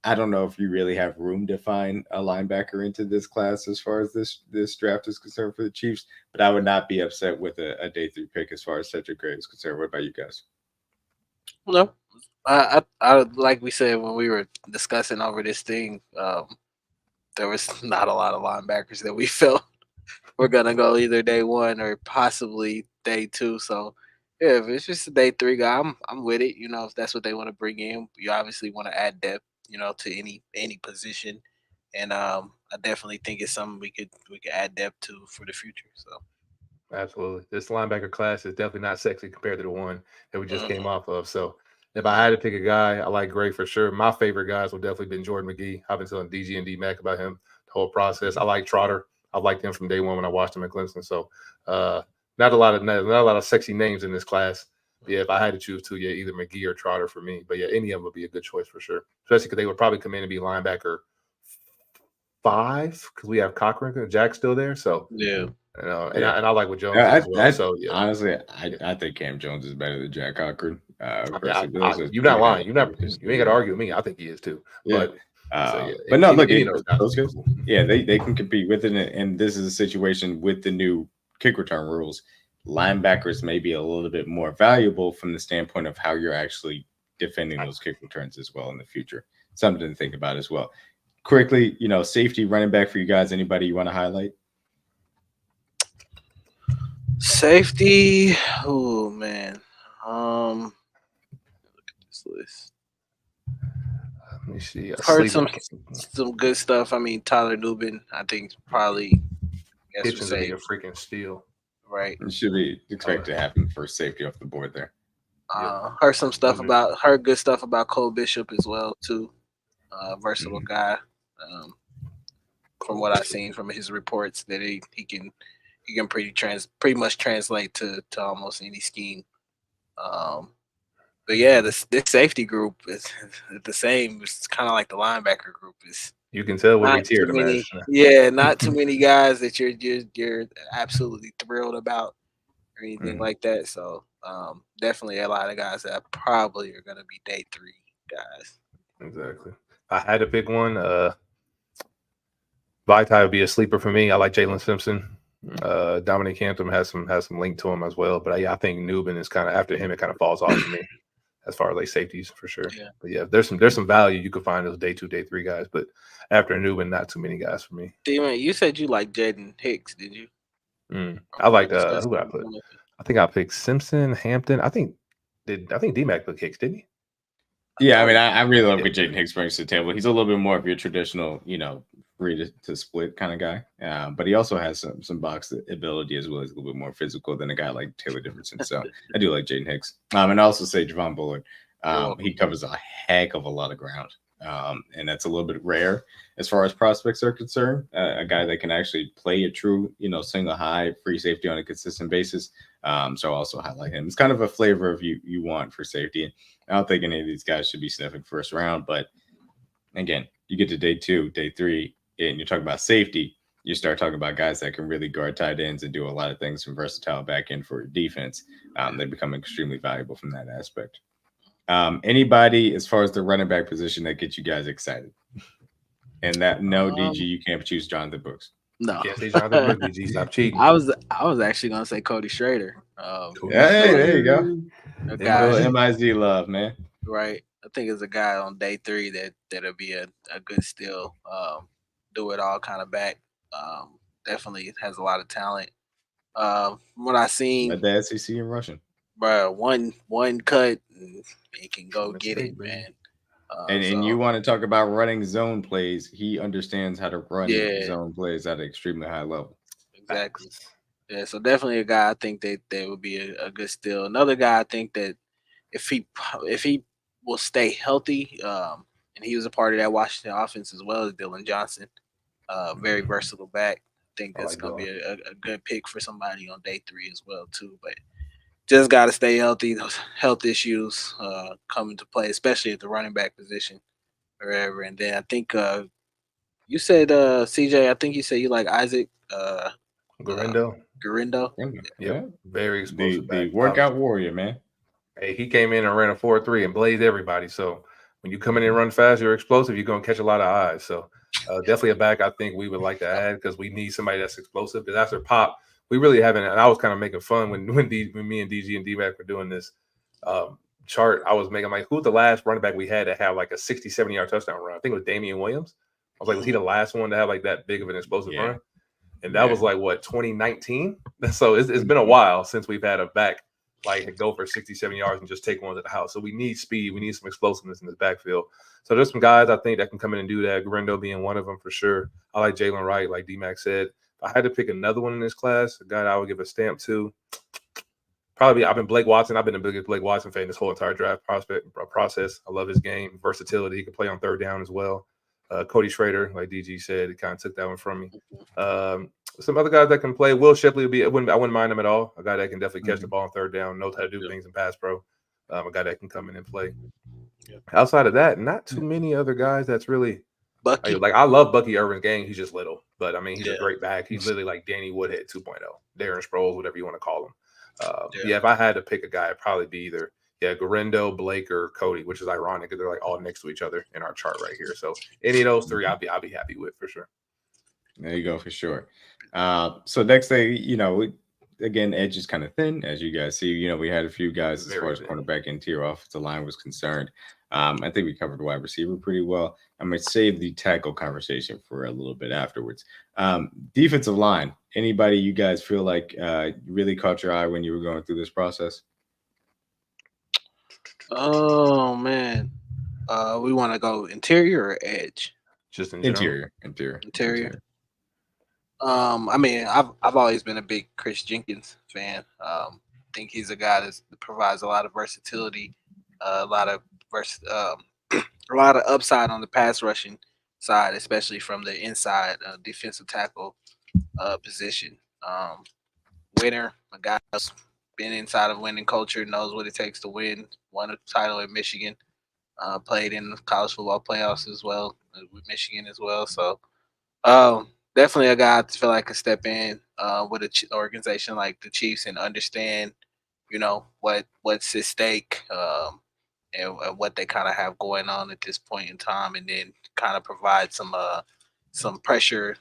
I don't know if you really have room to find a linebacker into this class as far as this draft is concerned for the Chiefs, but I would not be upset with a day 3 pick as far as Cedric Gray is concerned. What about you guys? No, I like we said when we were discussing over this thing, there was not a lot of linebackers that we felt were gonna go either day 1 or possibly day 2. So yeah, if it's just a day 3 guy, I'm with it. If that's what they want to bring in, you obviously want to add depth, to any position, and I definitely think it's something we could add depth to for the future. So. Absolutely. This linebacker class is definitely not sexy compared to the one that we just came off of. So if I had to pick a guy, I like Gray for sure. My favorite guys would definitely been Jordan McGee. I've been telling DG and D-Mac about him the whole process. I like Trotter. I've liked him from day 1 when I watched him at Clemson. So not a lot of sexy names in this class. Yeah, if I had to choose 2, either McGee or Trotter for me. But yeah, any of them would be a good choice for sure. Especially because they would probably come in and be linebacker 5 because we have Cochran and Jack's still there. So yeah. And I like what Jones as well. So yeah, honestly, I think Cam Jones is better than Jack Cochran. You're not lying. You ain't got to argue with me. I think he is too. Yeah. But no, look, those guys, they can compete with it. And this is a situation with the new kick return rules. Linebackers may be a little bit more valuable from the standpoint of how you're actually defending those kick returns as well in the future. Something to think about as well. Quickly, safety, running back for you guys. Anybody you want to highlight? Safety. Oh man. Look at this list. Let me see. Heard some good stuff. I mean, Tyler Nubin, I think probably Kitchen's a freaking steal. Right. It should be expected to happen first safety off the board there. Heard good stuff about Cole Bishop as well too. Versatile guy. From what I've seen from his reports, that he can pretty much translate to almost any scheme. But yeah, this safety group is the same. It's kind of like the linebacker group is. You can tell when we tiered them. Yeah, not too many guys that you're absolutely thrilled about or anything like that. So definitely a lot of guys that probably are going to be day 3 guys. Exactly. I had to pick one. Vaitai would be a sleeper for me. I like Jalen Simpson. Dominic Hampton has some link to him as well. But yeah, I think Newman is kind of after him. It kind of falls off for me as far as like safeties for sure. Yeah. But yeah, there's some value you could find those day 2, day 3 guys. But after Newman, not too many guys for me. Demon, you said you like Jaden Hicks, did you? I like Discuss who did I him. put? I think I picked Simpson, Hampton. I think D-Mac put Hicks, didn't he? Yeah, I mean, I really love Yeah. what Jaden Hicks brings to the table. He's a little bit more of your traditional, free to split kind of guy. But he also has some box ability as well. He's a little bit more physical than a guy like Taylor Dickerson. So I do like Jaden Hicks. And I also say Javon Bullard. He covers a heck of a lot of ground. And that's a little bit rare as far as prospects are concerned. A guy that can actually play a true, single high free safety on a consistent basis. So I also highlight him. It's kind of a flavor of you want for safety. I don't think any of these guys should be sniffing first round, but again, you get to day 2, day 3, and you're talking about safety. You start talking about guys that can really guard tight ends and do a lot of things from versatile back end for defense. They become extremely valuable from that aspect. Anybody as far as the running back position that gets you guys excited? And that DG, you can't choose Jonathan Brooks. No. Can't say Jonathan Brooks, DG, stop cheating. I was actually gonna say Cody Schrader. Cool. Hey, there you go. A Little guy, MIZ love, man. right? I think it's a guy on day 3 that'll be a good steal. Do it all kind of back. Definitely has a lot of talent. From what I seen, At the SEC in Russian. bro, one cut and he can go True get mistake, it, baby. man. And you want to talk about running zone plays. He understands how to run Yeah. zone plays at an extremely high level. Exactly. Yeah, so definitely a guy I think that would be a good steal. Another guy I think that if he will stay healthy, and he was a part of that Washington offense as well as Dylan Johnson, very versatile back. I think I that's like gonna be Dylan. a good pick for somebody on day 3 as well too. But just got to stay healthy. Those health issues come into play, especially at the running back position, wherever. And then I think you said CJ. I think you said you like Isaac Garindo. Garindo. Yeah. Very explosive The back. workout warrior, man. Hey, he came in and ran a 4.3 and blazed everybody. So when you come in and run fast, you're explosive. You're gonna catch a lot of eyes. So definitely a back I think we would like to add because we need somebody that's explosive. Because after Pop, we really haven't. And I was kind of making fun when me and DG and D-Mac were doing this chart. I was making like, who's the last running back we had to have like a 60, 70-yard touchdown run? I think it was Damian Williams. I was like, was he the last one to have like that big of an explosive run? And that was like what 2019. So it's been a while since we've had a back like go for 67 yards and just take one to the house. So we need speed. We need some explosiveness in this backfield. So there's some guys I think that can come in and do that. Garindo being one of them for sure. I like Jalen Wright, like D-Mac said. If I had to pick another one in this class, a guy that I would give a stamp to, probably I've been Blake Watson. I've been the biggest Blake Watson fan this whole entire draft process. I love his game, versatility. He can play on third down as well. Cody Schrader, like DG said, it kind of took that one from me. Some other guys that can play. Will Shipley would be. I wouldn't mind him at all. A guy that can definitely catch the ball on third down, knows how to do things in pass pro. A guy that can come in and play. Outside of that, not too many other guys that's really Bucky. like I love Bucky Irvin's game. He's just little, but I mean he's a great back. He's literally like Danny Woodhead 2.0, Darren Sproles, whatever you want to call him. If I had to pick a guy, it'd probably be either Garindo, Blake, or Cody, which is ironic because they're like all next to each other in our chart right here. So any of those 3, I'll be happy with for sure. There you go, for sure. So next thing, again, edge is kind of thin, as you guys see. We had a few guys as far as cornerback interior offensive line was concerned. I think we covered wide receiver pretty well. I'm going to save the tackle conversation for a little bit afterwards. Defensive line, anybody you guys feel like really caught your eye when you were going through this process? Oh man, we want to go interior or edge? Just in Interior. I mean, I've always been a big Chris Jenkins fan. Think he's a guy that provides a lot of versatility, a lot of upside on the pass rushing side, especially from the inside defensive tackle position. Winner, a guy that's been inside of winning culture, knows what it takes to win. Won a title in Michigan, played in the college football playoffs as well with Michigan as well. So definitely a guy I feel like can step in with an organization like the Chiefs and understand, what's at stake and what they kind of have going on at this point in time, and then kind of provide some pressure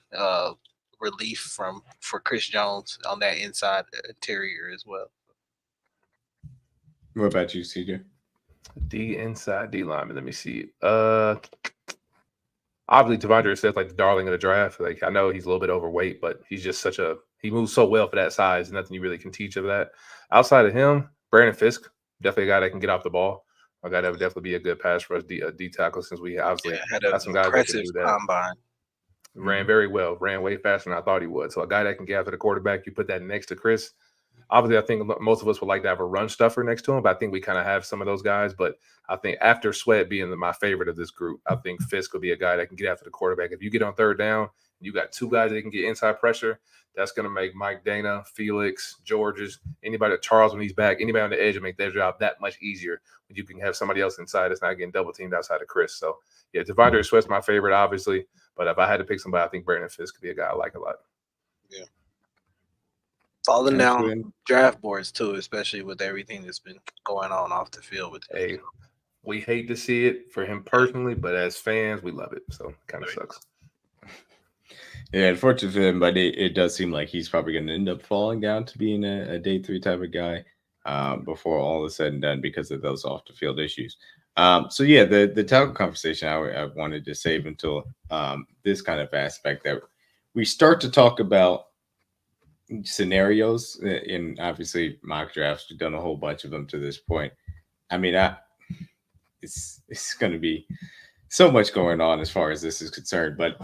relief for Chris Jones on that inside interior as well. What about you, CJ? D inside D lineman. Let me see. Obviously Devondre says like the darling of the draft. Like I know he's a little bit overweight, but he's just he moves so well for that size. Nothing you really can teach of that. Outside of him, Brandon Fisk, definitely a guy that can get off the ball. A guy that would definitely be a good pass for us, D tackle, since we obviously Had an have some guys that can impressive do that. combine. Ran very well, ran way faster than I thought he would. So a guy that can get after the quarterback, you put that next to Chris. Obviously, I think most of us would like to have a run stuffer next to him, but I think we kind of have some of those guys. But I think after Sweat being my favorite of this group, I think Fisk will be a guy that can get after the quarterback. If you get on third down, you got two guys that can get inside pressure. That's going to make Mike Dana, Felix, Georges, anybody, Charles when he's back, anybody on the edge will make their job that much easier when you can have somebody else inside that's not getting double teamed outside of Chris. So, yeah, Devondre Sweat's my favorite, obviously. But if I had to pick somebody, I think Brandon Fisk could be a guy I like a lot. Yeah. Falling down draft boards too, especially with everything that's been going on off the field with him. Hey, we hate to see it for him personally, but as fans, we love it. So it kind of sucks. Yeah, unfortunately for him, but it does seem like he's probably going to end up falling down to being a day 3 type of guy before all is said and done because of those off the field issues. So yeah, the tackle conversation I wanted to save until this kind of aspect that we start to talk about scenarios in obviously mock drafts. We've done a whole bunch of them to this point. I mean, it's going to be so much going on as far as this is concerned. But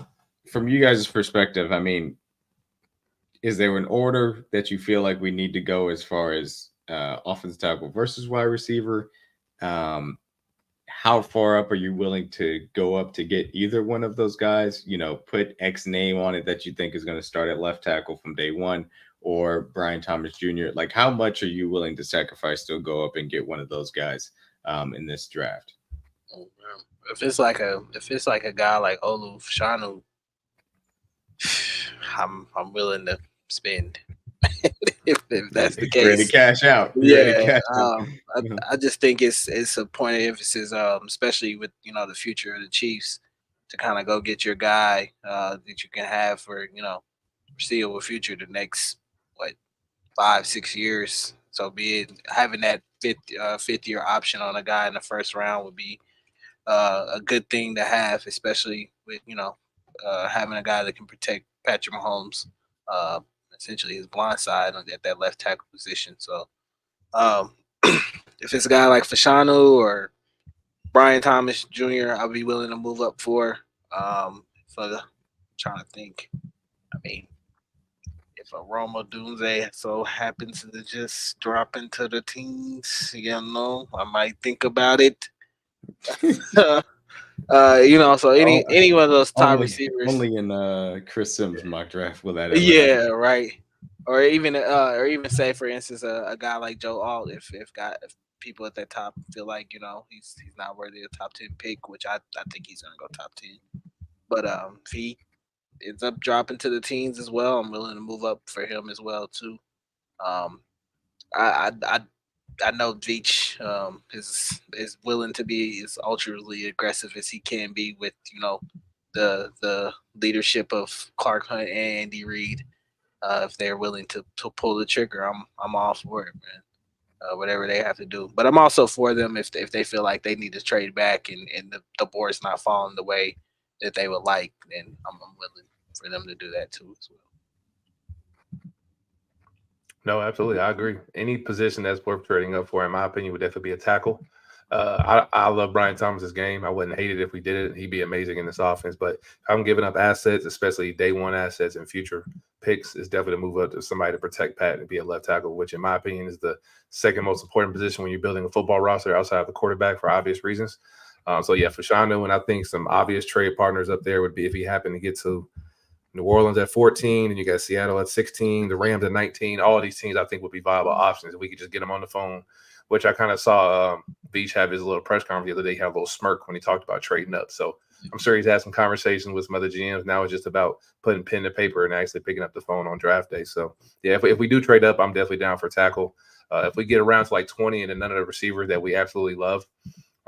from you guys' perspective, I mean, is there an order that you feel like we need to go as far as offensive tackle versus wide receiver? How far up are you willing to go up to get either one of those guys? You know, put X name on it that you think is going to start at left tackle from day one, or Brian Thomas Jr. Like, how much are you willing to sacrifice to go up and get one of those guys in this draft? If it's like a guy like Olu Fashanu, I'm willing to spend. if that's the case, ready to cash out. I just think it's a point of emphasis, especially with the future of the Chiefs, to kind of go get your guy that you can have for foreseeable future, the next 5-6 years. So be it having that fifth year option on a guy in the first round would be a good thing to have, especially with having a guy that can protect Patrick Mahomes. Essentially his blind side at that left tackle position. So if it's a guy like Fashanu or Brian Thomas Jr., I'll be willing to move up for trying to think. I mean, if a Roma Dunze so happens to just drop into the teens, I might think about it. So any one of those top receivers. Only in Chris Sims mock draft will that ever happen. Right. Or even say, for instance, a guy like Joe Alt, if people at that top feel like he's not worthy of top 10 pick, which I think he's gonna go top 10. But if he ends up dropping to the teens as well, I'm willing to move up for him as well too. I know Veach is willing to be as ultraly aggressive as he can be with the leadership of Clark Hunt and Andy Reid. If they're willing to pull the trigger, I'm all for it, man. Whatever they have to do, but I'm also for them if they feel like they need to trade back and the board's not falling the way that they would like, then I'm willing for them to do that too as well. No, absolutely. I agree. Any position that's worth trading up for, in my opinion, would definitely be a tackle. I love Brian Thomas's game. I wouldn't hate it if we did it. He'd be amazing in this offense. But if I'm giving up assets, especially day one assets and future picks, is definitely to move up to somebody to protect Pat and be a left tackle, which in my opinion is the second most important position when you're building a football roster outside of the quarterback for obvious reasons. So yeah, Fashanu, and I think some obvious trade partners up there would be if he happened to get to New Orleans at 14, and you got Seattle at 16, the Rams at 19. All of these teams I think would be viable options if we could just get them on the phone, which I kind of saw Beach have his little press conference the other day. He had a little smirk when he talked about trading up. So I'm sure he's had some conversations with some other GMs. Now it's just about putting pen to paper and actually picking up the phone on draft day. So yeah, if we do trade up, I'm definitely down for tackle. If we get around to like 20 and then none of the receivers that we absolutely love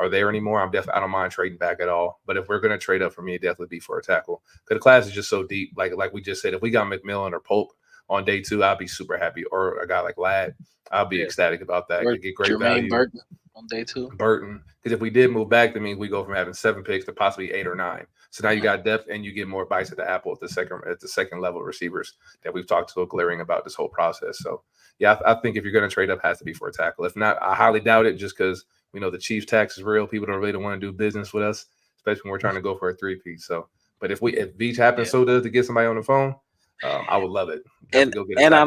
are there anymore, I don't mind trading back at all. But if we're going to trade up, for me, it'd definitely be for a tackle because the class is just so deep. Like we just said, if we got McMillan or Pope on day 2, I'd be super happy. Or a guy like Ladd, I'll be ecstatic about that. Or Could get great Jermaine value. Burton on day 2. Burton, because if we did move back, that means we go from having 7 picks to possibly 8 or 9. So now you got depth and you get more bites at the apple at the second level receivers that we've talked so glaring about this whole process. So yeah, I think if you're going to trade up, it has to be for a tackle. If not, I highly doubt it, just because we know the Chiefs tax is real. People don't really want to do business with us, especially when we're trying to go for a 3-piece. So, but if Beach happens so does to get somebody on the phone, I would love it. And I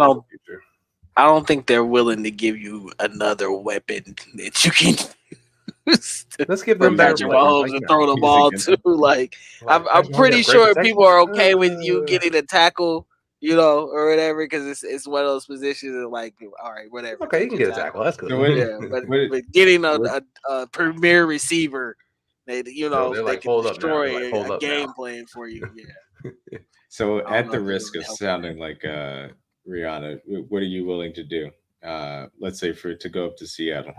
don't think they're willing to give you another weapon that you can use. Let's give them Patrick Mahomes to throw the ball to. I'm pretty sure people are okay with you getting a tackle, or whatever, because it's one of those positions that, like, all right, whatever. Okay, you can get a tackle. That's good. Yeah, but getting a premier receiver, they like, can destroy a game plan for you. Yeah. So, at the risk of sounding like Rihanna, what are you willing to do? Let's say to go up to Seattle.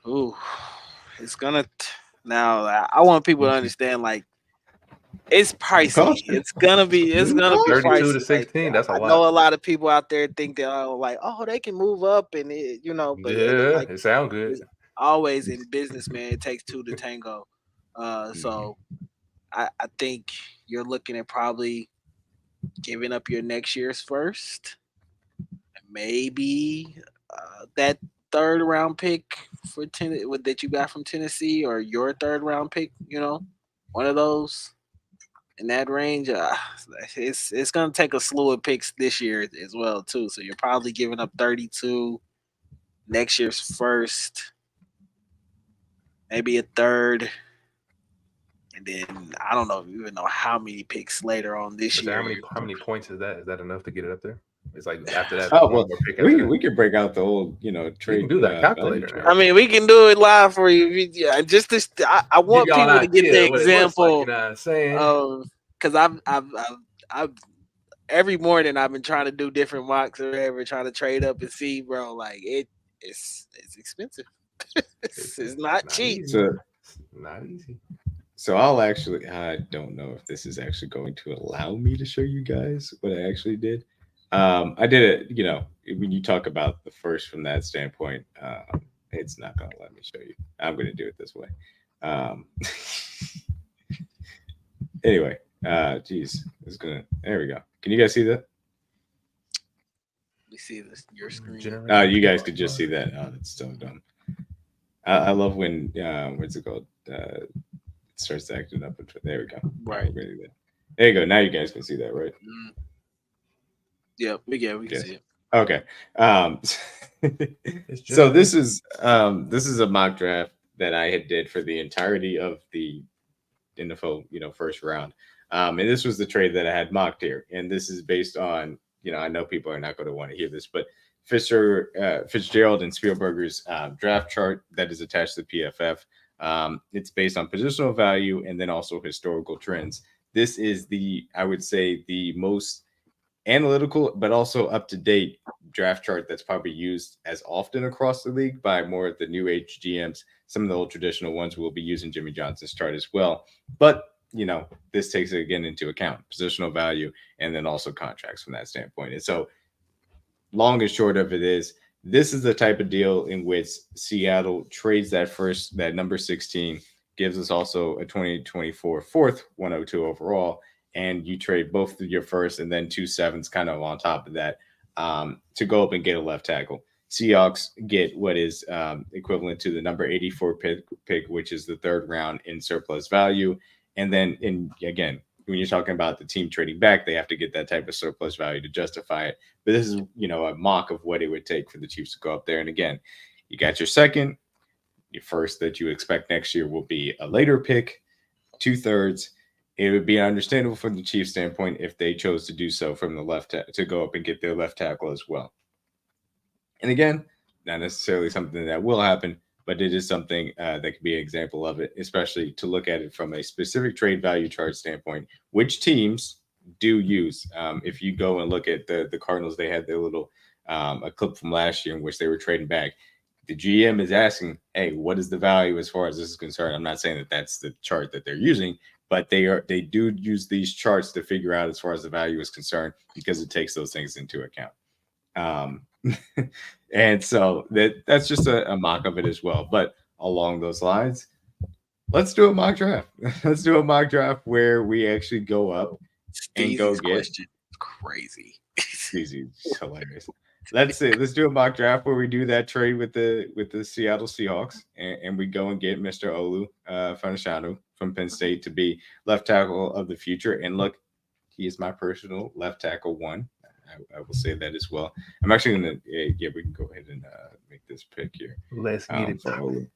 Ooh, it's gonna. Now, I want people to understand, like, it's pricey. It's gonna be 32 to 16. Like, that's a lot. I know a lot of people out there think they're like, oh, they can move up, and but it sounds good. Always in business, man, it takes 2 to tango. So I think you're looking at probably giving up your next year's first, maybe that 3rd round pick that you got from Tennessee, or your 3rd round pick. One of those in that range. It's gonna take a slew of picks this year as well too. So you're probably giving up 32, next year's first, maybe a 3rd. And then I don't even know how many picks later on this year. How many points is that? Is that enough to get it up there? It's like after that. Oh, well, we can break out the old, trade. You can do that calculator. I mean, we can do it live for you. Yeah, just this. I want people to get the example. Because I've every morning I've been trying to do different mocks or whatever, trying to trade up and see, bro. Like it's expensive. it's not cheap. Not easy. So I don't know if this is actually going to allow me to show you guys what I actually did. I did it, when you talk about the first from that standpoint, it's not going to let me show you. I'm going to do it this way. Anyway, there we go. Can you guys see that? We see this, your screen. You guys could just see that. Oh, that's so dumb. I love when, what's it called? It starts acting up. There we go. Right. There you go. Now you guys can see that, right? Yeah, we can see it. Okay. So this is a mock draft that I did for the entirety of the NFL, first round. And this was the trade that I had mocked here. And this is based on, I know people are not going to want to hear this, but Fitzgerald and Spielberger's draft chart that is attached to PFF. It's based on positional value and then also historical trends. This is I would say, the most analytical, but also up-to-date draft chart that's probably used as often across the league by more of the new age GMs. Some of the old traditional ones will be using Jimmy Johnson's chart as well. But, this takes it again into account, positional value, and then also contracts from that standpoint. And so long and short of it is, this is the type of deal in which Seattle trades that number 16, gives us also a 2024 4th 102 overall, and you trade both of your first and then 2 7s kind of on top of that to go up and get a left tackle. Seahawks get what is equivalent to the number 84 pick, which is the 3rd round in surplus value. And then, again, when you're talking about the team trading back, they have to get that type of surplus value to justify it. But this is, a mock of what it would take for the Chiefs to go up there. And again, you got your second. Your first that you expect next year will be a later pick, 2/3. It would be understandable from the Chiefs' standpoint if they chose to do so from the left to go up and get their left tackle as well. And again, not necessarily something that will happen, but it is something that could be an example of it, especially to look at it from a specific trade value chart standpoint, which teams do use. If you go and look at the Cardinals, they had their little a clip from last year in which they were trading back. the GM is asking, hey, what is the value as far as this is concerned? I'm not saying that that's the chart that they're using, but they do use these charts to figure out as far as the value is concerned, because it takes those things into account. And so that's just a mock of it as well. But along those lines, let's do a mock draft. Let's do a mock draft where we actually go up and go Steezy's get question is crazy. Easy, hilarious. Let's do a mock draft where we do that trade with the Seattle Seahawks, and we go and get Mr. Olu Fanashanu from Penn State to be left tackle of the future. And look, he is my personal left tackle one. I will say that as well. I'm actually gonna we can go ahead and make this pick here. Let's get it. For Olu.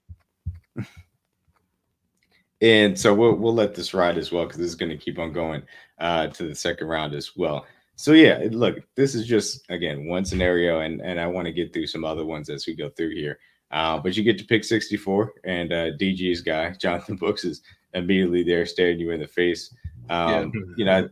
And so we'll let this ride as well, because this is going to keep on going to the second round as well. So yeah, look, this is just, again, one scenario, and I want to get through some other ones as we go through here. But you get to pick 64, and DG's guy, Jonathan Brooks, is immediately there staring you in the face. You know,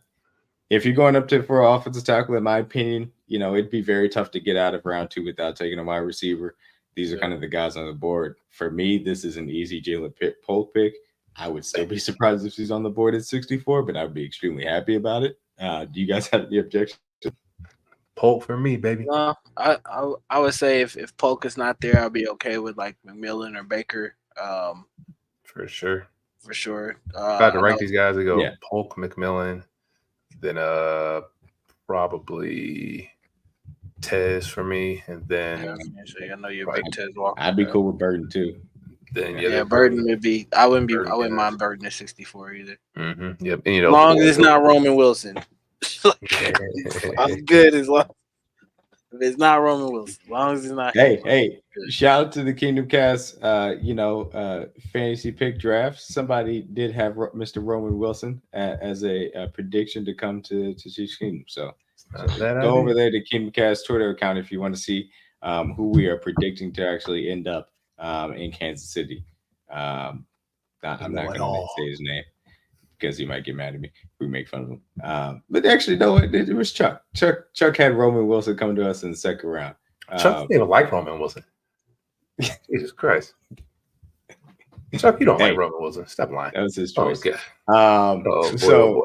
if you're going up for an offensive tackle, in my opinion, you know, it'd be very tough to get out of round 2 without taking a wide receiver. These are kind of the guys on the board. For me, this is an easy Jalen Polk pick. I would still be surprised if he's on the board at 64, but I would be extremely happy about it. Do you guys have any objections? Polk for me, baby. No, I would say if Polk is not there, I'll be okay with like McMillan or Baker. For sure. For sure. If I had to rank these guys, I go Polk, McMillan, then probably Tez for me, and then I know you're a big Tez Walker. I'd be cool with Burton too. Then Burton would be. I wouldn't mind Burton at 64 either. Mm-hmm. Yep. And, as long as it's not Roman Wilson. I'm good as long if it's not Roman Wilson. As long as it's not. Hey! Shout out to the Kingdom Cast. Fantasy pick draft. Somebody did have Mr. Roman Wilson as a prediction to come to Chiefs Kingdom. So go over there to Kingdom Cast Twitter account if you want to see who we are predicting to actually end up in Kansas City. I'm not going to say his name because he might get mad at me. We make fun of him. But actually, no, it was Chuck. Chuck had Roman Wilson come to us in the second round. Chuck didn't even like Roman Wilson. Jesus Christ. Chuck, you don't like Roman Wilson. Stop lying. That was his choice. So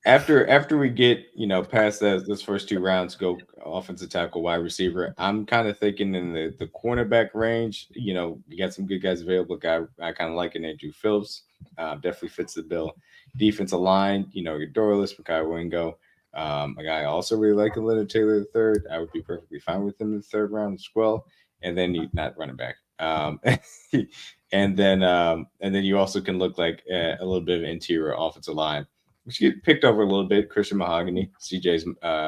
after we get past those first 2 rounds, go offensive tackle, wide receiver. I'm kind of thinking in the cornerback range. You got some good guys available. Guy I kind of like an Andrew Phillips. Definitely fits the bill. Defensive line, your Dorless, Makai Wingo. A guy I also really like, Leonard Taylor III. I would be perfectly fine with him in the 3rd round as well. And then you not running back. And then you also can look like a little bit of interior offensive line, which get picked over a little bit. Christian Mahogany, CJ's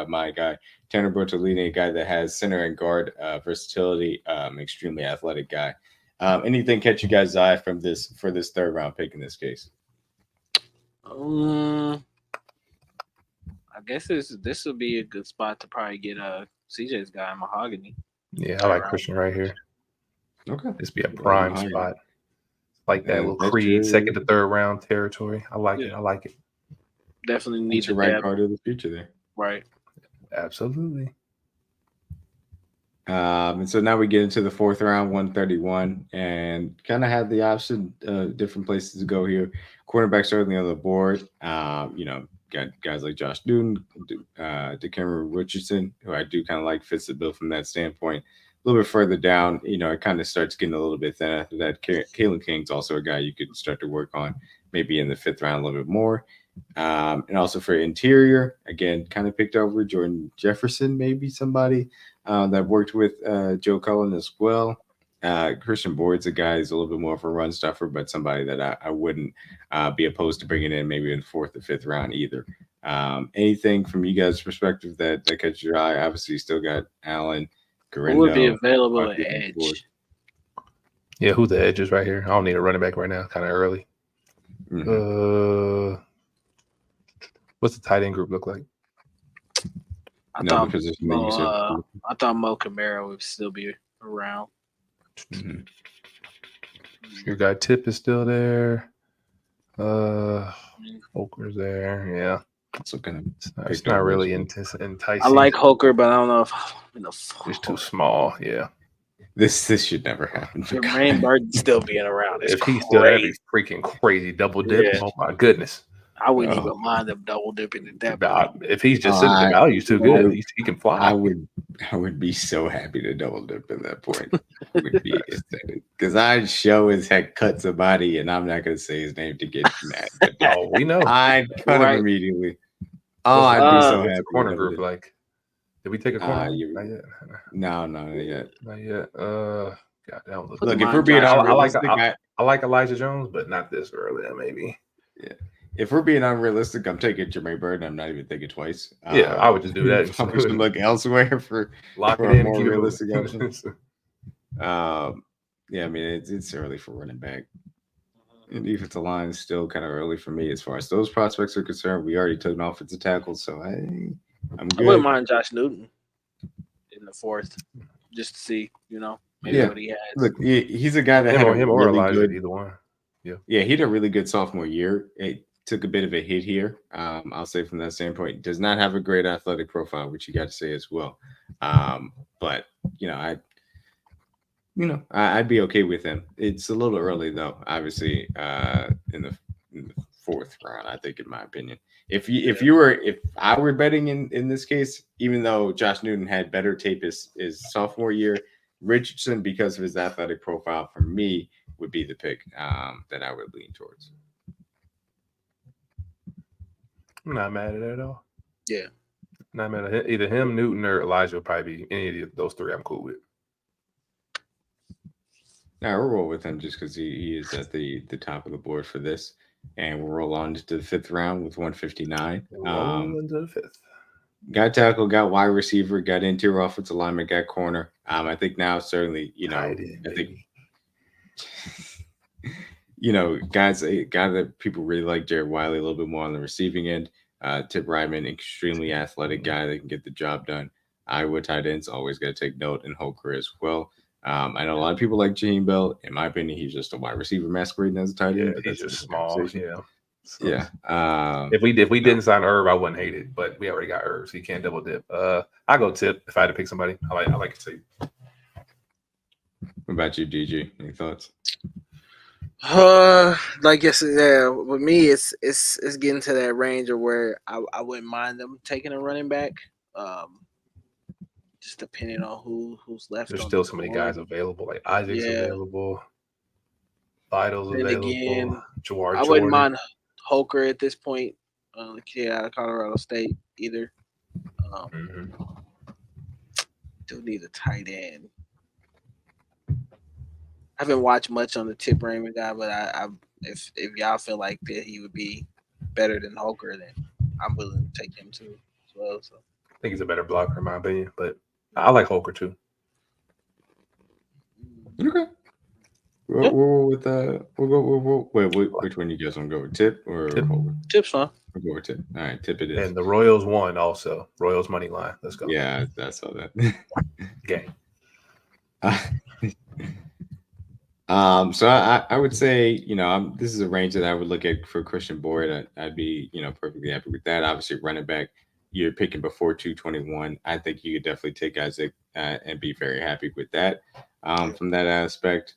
my guy. Tanner Bertolini, a guy that has center and guard versatility, extremely athletic guy. Anything catch you guys' eye for this 3rd round pick in this case? I guess this would be a good spot to probably get CJ's guy, Mahogany. Yeah, I like Christian right here. Okay, this be a prime spot. Like that little Creed 2nd to 3rd round territory. I like it. I like it. Definitely need the right part of the future there. Right. Absolutely. And so now we get into the 4th round, 131, and kind of have the option, different places to go here. Quarterback certainly on the board. Got guys like Josh Newton, DeCameron Richardson, who I do kind of like, fits the bill from that standpoint. A little bit further down, it kind of starts getting a little bit thin after that. Kalen King's also a guy you could start to work on maybe in the 5th round a little bit more. And also for interior, again, kind of picked over Jordan Jefferson, maybe somebody that worked with Joe Cullen as well. Christian Boyd's a guy who's a little bit more of a run stuffer, but somebody that I wouldn't be opposed to bringing in maybe in the 4th or 5th round either. Anything from you guys' perspective that catches your eye? Obviously, you still got Allen. Who would be available at edge? Yeah, who the edge is right here? I don't need a running back right now. Kind of early. Mm-hmm. What's the tight end group look like? I thought Mo Camara would still be around. Mm-hmm. Your guy Tip is still there. Holker's there. Yeah. So it's not really enticing. I like Holker, but I don't know if it's too small. Yeah. This should never happen. for Jermaine God. Burton still being around. It's If he's still there, crazy. be freaking crazy double dip. Yeah. Oh my goodness. I wouldn't Oh. even mind them double dipping at that Nah, point. if he's just Oh, sitting, the value's too good. I- He can I fly. would be so happy to double dip at that point. Would be because I show his heck cut somebody, and I'm not gonna say his name to get mad. But Oh, we know. I'd cut Right. him immediately. Oh, What's I'd be so what's happy. the corner to group double dip. like? Did we take a corner? You- Not yet. No, not yet. Not yet. God, that was Put Look, the if we're being Josh- unrealistic, I like Elijah Jones, but not this early. Maybe. if we're being unrealistic, I'm taking Jermaine Burton. I'm not even thinking twice. Yeah, I would just do that. I should look elsewhere for Lock for it a in more and keep realistic it option. moving. Yeah, I mean it's early for running back. And defensive line is still kind of early for me as far as those prospects are concerned. We already took an offensive tackle, so I'm I good. wouldn't mind Josh Newton in the fourth, just to see, maybe Yeah. what he has. Look, he's a guy that had a him or really Elijah, good. either one. Yeah, he had a really good sophomore year. It took a bit of a hit here. I'll say from that standpoint, does not have a great athletic profile, which you got to say as well. But I'd be okay with him. It's a little early though, obviously, in the fourth round, I think, in my opinion. If I were betting in this case, even though Josh Newton had better tape his sophomore year, Richardson, because of his athletic profile, for me, would be the pick that I would lean towards. I'm not mad at it at all. Yeah. Not mad at either him, Newton, or Elijah would probably be any of those three I'm cool with. Now we'll roll with him just because he is at the top of the board for this. And we'll roll on to the fifth round with 159. Roll into the fifth. Got tackle, got wide receiver, got interior offensive lineman, got corner. I think now certainly, I think guys that people really like Jared Wiley a little bit more on the receiving end. Tip Ryman, extremely athletic guy that can get the job done. Iowa tight ends always got to take note, and Holker as well. I know a lot of people like Jaheim Bell. In my opinion, he's just a wide receiver masquerading as a tight end. But he's just small. Yeah. So, yeah. If we didn't sign Irv, I wouldn't hate it. But we already got Irv, so you can't double dip. I go Tip if I had to pick somebody. I like to see. What about you, DG? Any thoughts? Like yesterday, with me, it's getting to that range of where I wouldn't mind them taking a running back. Just depending on who's left. There's still so many guys available, like Isaac's available, Vital's Then available, again, Jawar I Jordan. wouldn't mind Holker at this point, the kid out of Colorado State either. Do need a tight end. I haven't watched much on the Tip Raymond guy, but if y'all feel like that he would be better than Holker, then I'm willing to take him too as well. So I think he's a better blocker in my opinion, but I like Holker too. Okay. We'll go with which one you guys want to go with? Tip or Holker? Tip's fine. We'll go with Tip. All right, Tip it is. And the Royals won also. Royals money line. Let's go. Yeah, I saw that. Game. So I would say, this is a range that I would look at for Christian Boyd. I'd be, perfectly happy with that. Obviously, running back, you're picking before 221. I think you could definitely take Isaac and be very happy with that. From that aspect,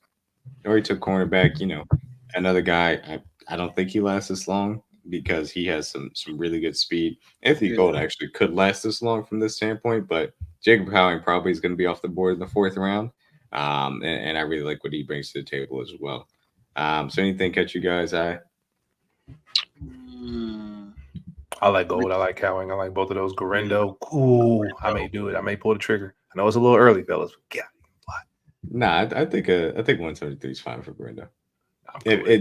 or he took cornerback. Another guy. I don't think he lasts this long because he has some really good speed. Anthony Gold actually could last this long from this standpoint, but Jacob Howling probably is going to be off the board in the fourth round. And I really like what he brings to the table as well. So anything catch you guys' eye? I like Gold. I like Cowing. I like both of those. Garendo. Ooh, I may do it. I may pull the trigger. I know it's a little early, fellas. Yeah. Nah, I think 173 is fine for Garendo.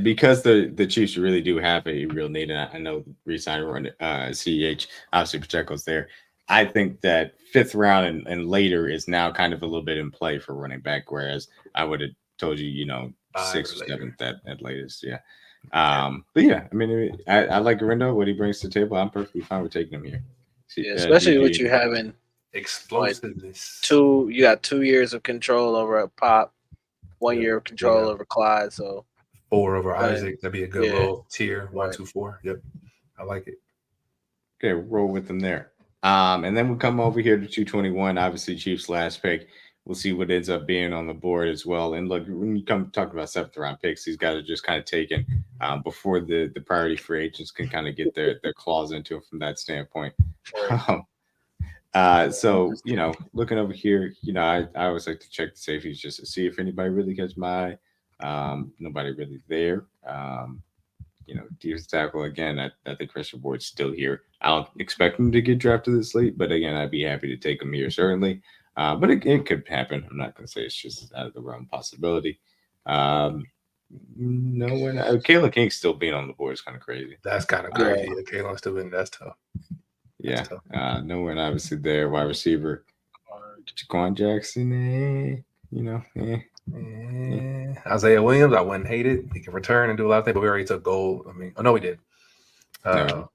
Because the Chiefs really do have a real need, and I know re-signing CEH, obviously Pacheco's there. I think that fifth round and later is now kind of a little bit in play for running back, whereas I would have told you, sixth or seventh at latest. Yeah. But yeah, I mean, I like Garendo, what he brings to the table. I'm perfectly fine with taking him here. Especially with you having explosiveness. You got 2 years of control over a Pop, 1 year of control over Clyde. So 4 over Isaac. That'd be a good little tier. 1, 2, 4. Yep. I like it. Okay, roll with them there. And then we come over here to 221. Obviously, Chiefs' last pick. We'll see what ends up being on the board as well. And look, when you come talk about 7th-round picks, these guys are just kind of taken before the priority free agents can kind of get their claws into it from that standpoint. So, looking over here, I always like to check the safeties just to see if anybody really catch my eye. Nobody really there. Defensive tackle, again, I think Christian Boyd's still here. I don't expect him to get drafted this late, but again, I'd be happy to take him here, certainly. But it could happen. I'm not going to say it's just out of the realm possibility. No one. Kayla King still being on the board is kind of crazy. That's kind of crazy. Yeah, Kayla still being that's tough. Yeah, no one obviously there. Wide receiver, Jaquan Jackson. Isaiah Williams, I wouldn't hate it. He can return and do a lot of things, but we already took gold. I mean, no, we did. No.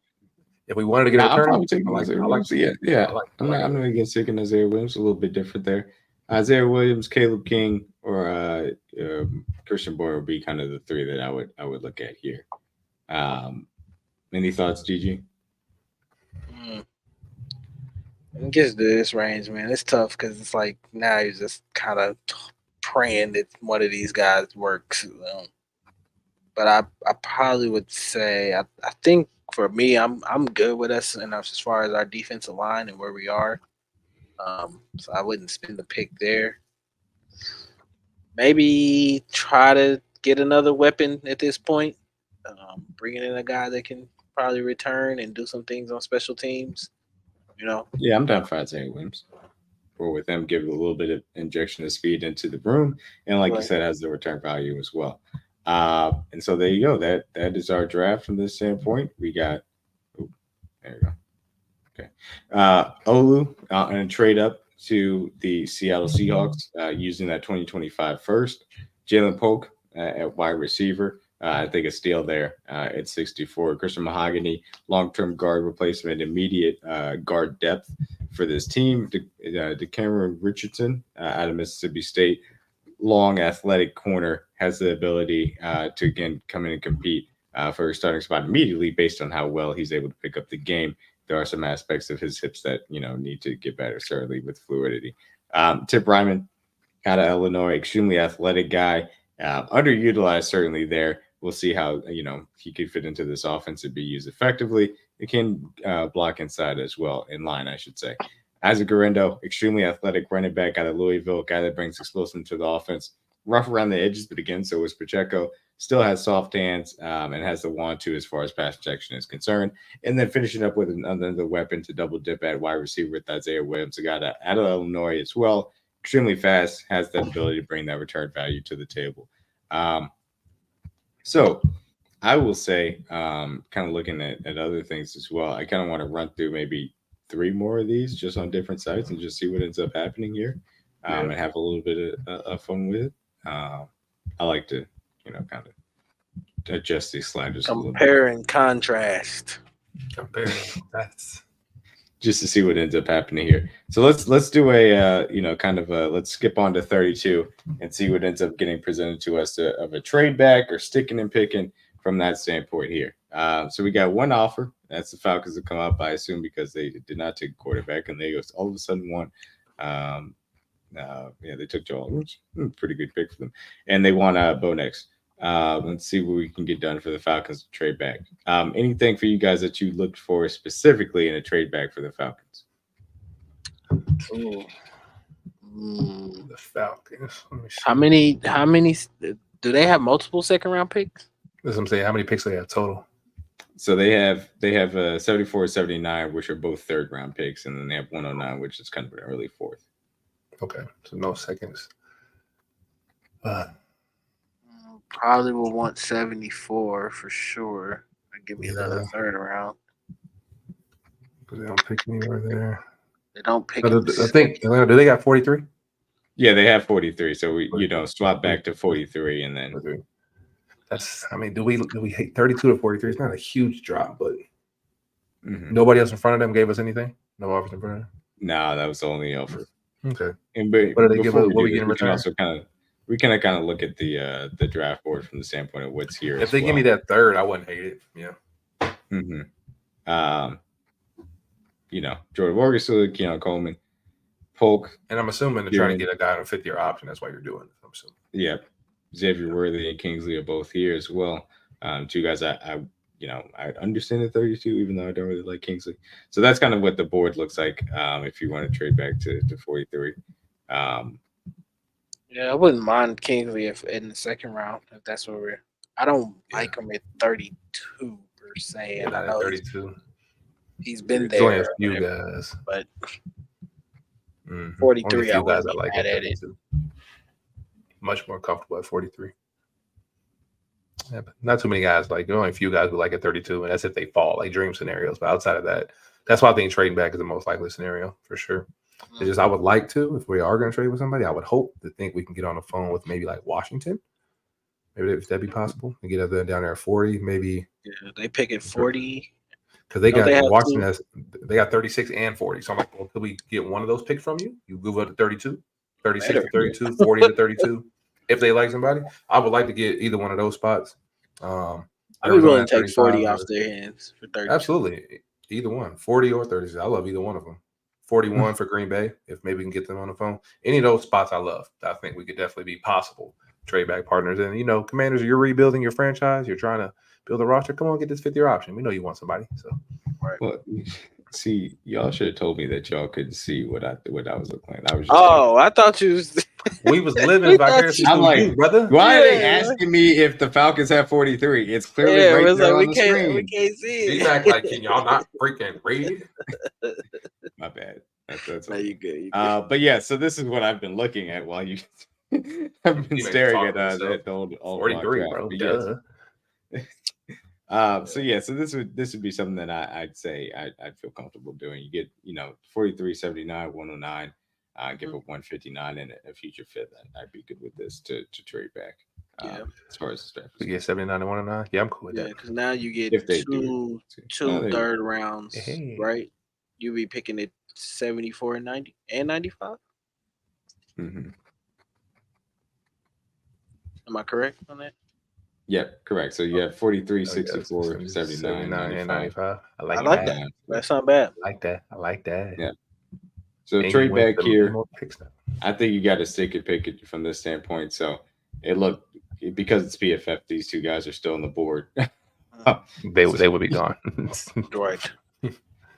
If we wanted to get a return, I'm probably taking Isaiah Williams. I'm not going to get sick in Isaiah Williams. A little bit different there. Isaiah Williams, Caleb King, or Christian Boyd would be kind of the three that I would look at here. Any thoughts, DG? It gets to this range, man. It's tough because it's like now you're just kind of praying that one of these guys works. But I probably would say I think for me I'm good with us and as far as our defensive line and where we are. So I wouldn't spend the pick there. Maybe try to get another weapon at this point. Bringing in a guy that can probably return and do some things on special teams. Yeah, I'm down for Isaiah Williams. Or with them, give it a little bit of injection of speed into the room, and like you said, has the return value as well. And so there you go. That is our draft from this standpoint. We got, there you go. Okay, Olu and a trade up to the Seattle Seahawks using that 2025 first. Jalen Polk at wide receiver. I think a steal there at 64. Christian Mahogany, long-term guard replacement, immediate guard depth for this team. DeCameron Richardson out of Mississippi State, long athletic corner, has the ability to, again, come in and compete for a starting spot immediately based on how well he's able to pick up the game. There are some aspects of his hips that, need to get better, certainly with fluidity. Tip Ryman out of Illinois, extremely athletic guy, underutilized certainly there. We'll see how, he could fit into this offense and be used effectively. It can block inside as well, in line, I should say. Isaac Garendo, extremely athletic running back out of Louisville, guy that brings explosiveness to the offense. Rough around the edges, but again, so is Pacheco. Still has soft hands and has the want to as far as pass protection is concerned. And then finishing up with another weapon to double dip at wide receiver with Isaiah Williams, a guy out of Illinois as well. Extremely fast, has that ability to bring that return value to the table. So I will say, kind of looking at other things as well, I kind of want to run through maybe 3 more of these just on different sites and just see what ends up happening here and have a little bit of fun with it. I like to, kind of adjust these sliders a little bit. Compare and contrast. Just to see what ends up happening here. So let's do a let's skip on to 32 and see what ends up getting presented to us of a trade back or sticking and picking from that standpoint here. So we got one offer. That's the Falcons that come up, I assume, because they did not take a quarterback and they all of a sudden won. They took Joel, which pretty good pick for them, and they want Bo Nix. Let's see what we can get done for the Falcons to trade back. Anything for you guys that you looked for specifically in a trade back for the Falcons? The Falcons. How many do they have? Multiple second round picks? That's what I'm saying. How many picks do they have total? So they have 74, 79, which are both 3rd round picks, and then they have 109, which is kind of an early 4th. Okay, so no seconds. Probably will want 74 for sure. Give me another 3rd round. They don't pick anywhere there. They don't pick. I think. Do they got 43? Yeah, they have 43. So we swap back to 43, and then that's. I mean, do we hate 32 to 43? It's not a huge drop, but nobody else in front of them gave us anything. No offers in front of them. No, that was the only offer. Okay. And what do they give us? What we get in return? We can kind of look at the draft board from the standpoint of what's here. If they give me that 3rd, I wouldn't hate it. Yeah. Jordan Morgan, Keon Coleman, Polk. And I'm assuming to try to get a guy on a 5th-year option. That's why you're doing it. I'm assuming. Yeah, Xavier Worthy and Kingsley are both here as well. Two guys I understand the 32, even though I don't really like Kingsley. So that's kind of what the board looks like. If you want to trade back to 43. Yeah, I wouldn't mind Kingsley if in the second round if that's where we're. I don't like him at 32 per se, and I know 32. he's been There's only a there, few guys, but only 43, a I few guys wouldn't I be like mad at at it. 32. Much more comfortable at 43. Yeah, but not too many guys. Like, there are only a few guys who like at 32, and that's if they fall, like dream scenarios. But outside of that, that's why I think trading back is the most likely scenario for sure. It's just I would like to, if we are going to trade with somebody, I would hope to think we can get on the phone with maybe like Washington. Maybe if that'd be possible, and get them down there at 40, maybe. Yeah, they pick at 40 because they got Washington two. has they got 36 and 40. So I'm like, well, could we get one of those picked from you? You move up to 32, 36 to 32, 40 to 32. If they like somebody, I would like to get either one of those spots. I'd be willing to take 40 off their hands for 32. Absolutely, either one, 40 or 36. I love either one of them. 41 for Green Bay, if maybe we can get them on the phone. Any of those spots I love. I think we could definitely be possible trade back partners. And, Commanders, you're rebuilding your franchise. You're trying to build a roster. Come on, get this 5th-year option. We know you want somebody. So, right. Well, see, y'all should have told me that y'all couldn't see what I was looking like. I was just I thought you was... We was living vicariously. I'm like, you, brother. Why are they asking me if the Falcons have 43? It's clearly right there on the screen. We can't see it. He's back like, can y'all not freaking read? My bad. That's no, you good. But yeah, so this is what I've been looking at while you I've been staring at that old 43, bro. So this would be something that I'd say I'd feel comfortable doing. You get 43, 79, 109, give up 159 and a future fifth. I'd be good with this to trade back. As far as the draft, you get 79 and 109. Yeah, I'm cool with that. Yeah, because now you get two third rounds, right? You be picking it 74 and 90 and 95. Mm-hmm. Am I correct on that? Yep, correct. So you have 43, 64, 79, and 95. I like that. That's not bad. I like that. Yeah. So and trade back here. I think you got to stick and pick it from this standpoint. So because it's PFF, these two guys are still on the board. they would be gone. Right.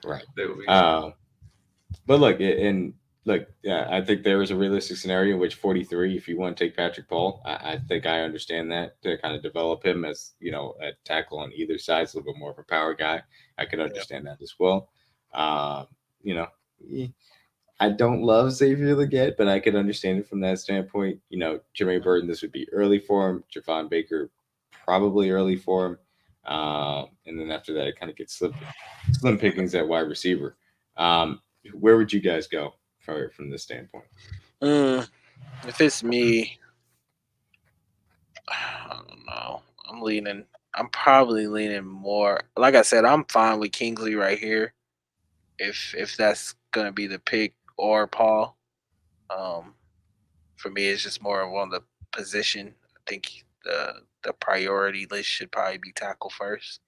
Right. They would be gone. But look, I think there is a realistic scenario in which 43, if you want to take Patrick Paul, I think I understand that to kind of develop him as, a tackle on either side, a little bit more of a power guy. I can understand that as well. I don't love Xavier Legette, but I could understand it from that standpoint. Jermaine Burton, this would be early for him. Javon Baker, probably early for him. And then after that, it kind of gets slim pickings at wide receiver. Where would you guys go from this standpoint? If it's me, I don't know. I'm probably leaning more. Like I said, I'm fine with Kingsley right here. If that's gonna be the pick or Paul. For me, it's just more on the position. I think the priority list should probably be tackle first.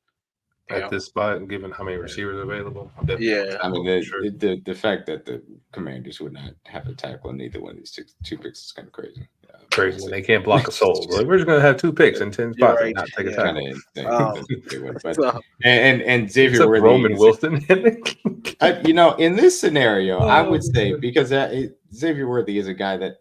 At this spot, given how many receivers available. Yeah. I mean, the fact that the Commanders would not have a tackle in either one of these two picks is kind of crazy. Crazy when they can't block a soul. Like, we're just going to have 2 picks in 10 spots and not take a tackle. And Xavier Worthy, Roman Wilson. In this scenario, I would say, because Xavier Worthy is a guy that,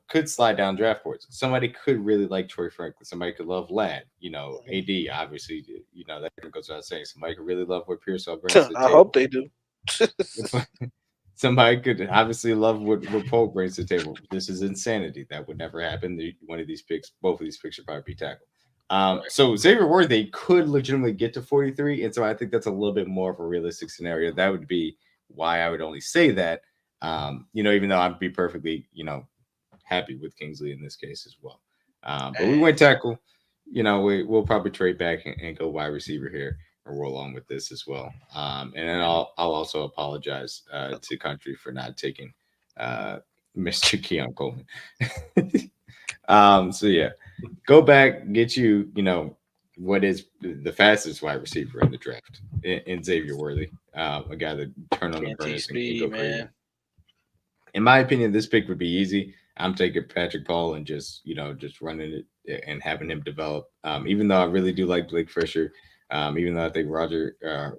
could slide down draft boards. Somebody could really like Troy Franklin. Somebody could love Ladd. AD, obviously, that goes without saying. Somebody could really love what Pearsall brings to the table. I hope they do. Somebody could obviously love what Polk brings to the table. This is insanity. That would never happen. One of these picks, both of these picks should probably be tackled. So Xavier Worthy could legitimately get to 43. And so I think that's a little bit more of a realistic scenario. That would be why I would only say that, even though I'd be perfectly, happy with Kingsley in this case as well. But we went tackle. We'll probably trade back and go wide receiver here and roll on with this as well. And then I'll also apologize to Country for not taking Mr. Keon Coleman. So yeah, go back, get you, what is the fastest wide receiver in the draft in Xavier Worthy, a guy that turned on the burners and go crazy. in my opinion, this pick would be easy. I'm taking Patrick Paul and just just running it and having him develop. Even though I really do like Blake Fisher, even though I think Roger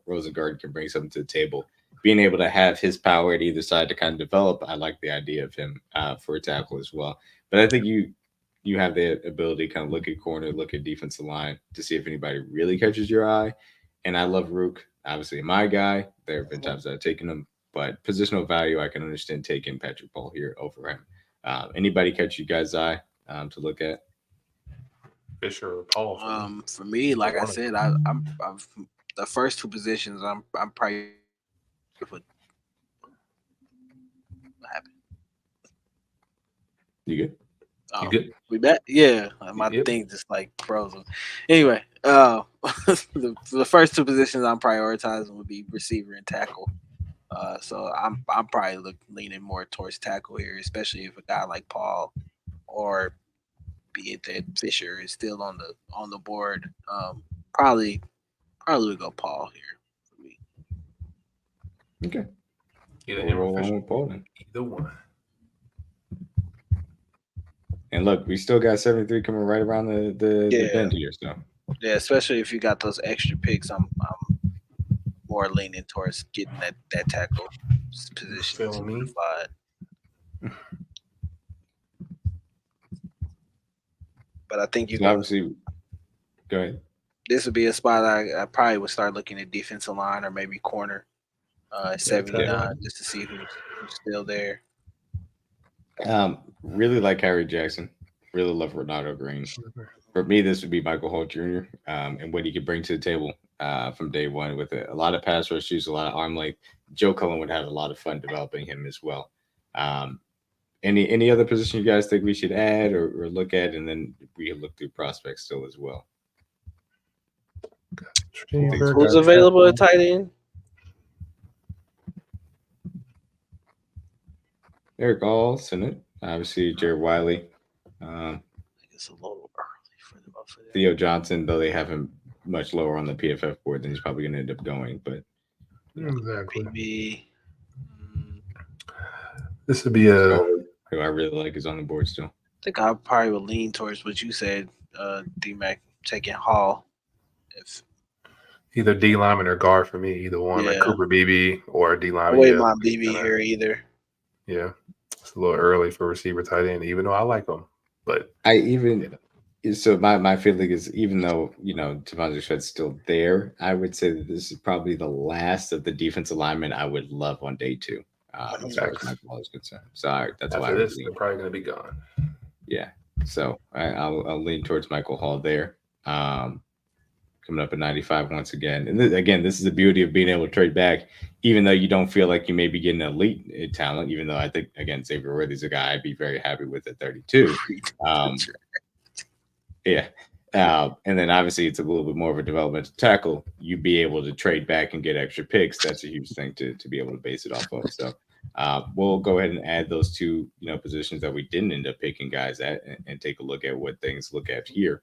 Rosengard can bring something to the table, being able to have his power at either side to kind of develop, I like the idea of him for a tackle as well. But I think you have the ability to kind of look at corner, look at defensive line to see if anybody really catches your eye. And I love Rook, obviously my guy. There have been times that I've taken him, but positional value, I can understand taking Patrick Paul here over him. Anybody catch you guys' eye to look at? Fisher or Paul. For me, like I said, I'm the first two positions. I'm probably what happened. You good? Oh, You good? we back? Yeah, my Yep. thing just like frozen. Anyway, the first two positions I'm prioritizing would be receiver and tackle. So I'm probably leaning more towards tackle here, especially if a guy like Paul or be it that Fisher is still on the board. Probably would go Paul here for me. Okay. Either We'll him roll or on Fisher. with Paul then. Either one. And look, we still got 73 coming right around the Yeah. bend here. So Yeah, especially if you got those extra picks, I'm more leaning towards getting that tackle position Feel me? solidified. But I think you so can. obviously, go ahead. This would be a spot I probably would start looking at defensive line or maybe corner at 79 just to see who's still there. Really like Harry Jackson. Really love Ronaldo Green. For me, this would be Michael Holt Jr. And what he could bring to the table from day one with a lot of pass rush use, a lot of arm length. Joe Cullen would have a lot of fun developing him as well. Any other position you guys think we should add or look at, and then we can look through prospects still as well. Who's available at tight end? Eric All, Senate, obviously Jared Wiley, I think it's a little early for them. Theo Johnson, though they have him much lower on the PFF board than he's probably going to end up going. But Exactly. Maybe This would be a. who I really like is on the board still. I think I probably would lean towards what you said, D-Mac, taking Hall. If Either D lineman or guard for me. Either one, like Yeah. Cooper BB or D I lineman. wouldn't mind BB here either. Yeah, it's a little early for receiver tight end, even though I like them. But So my feeling is, even though Devontae Sweat's still there, I would say that this is probably the last of the defensive linemen I would love on day two. As far as my ball is concerned. So that's why after this, they're probably going to be gone. Yeah. So I'll lean towards Michael Hall there. Coming up at 95 once again. And again, this is the beauty of being able to trade back, even though you don't feel like you may be getting elite talent, even though I think, again, Xavier Worthy's a guy I'd be very happy with at 32. Yeah. And then obviously it's a little bit more of a developmental tackle. You'd be able to trade back and get extra picks. That's a huge thing to be able to base it off of. So we'll go ahead and add those two positions that we didn't end up picking guys at and take a look at what things look at here.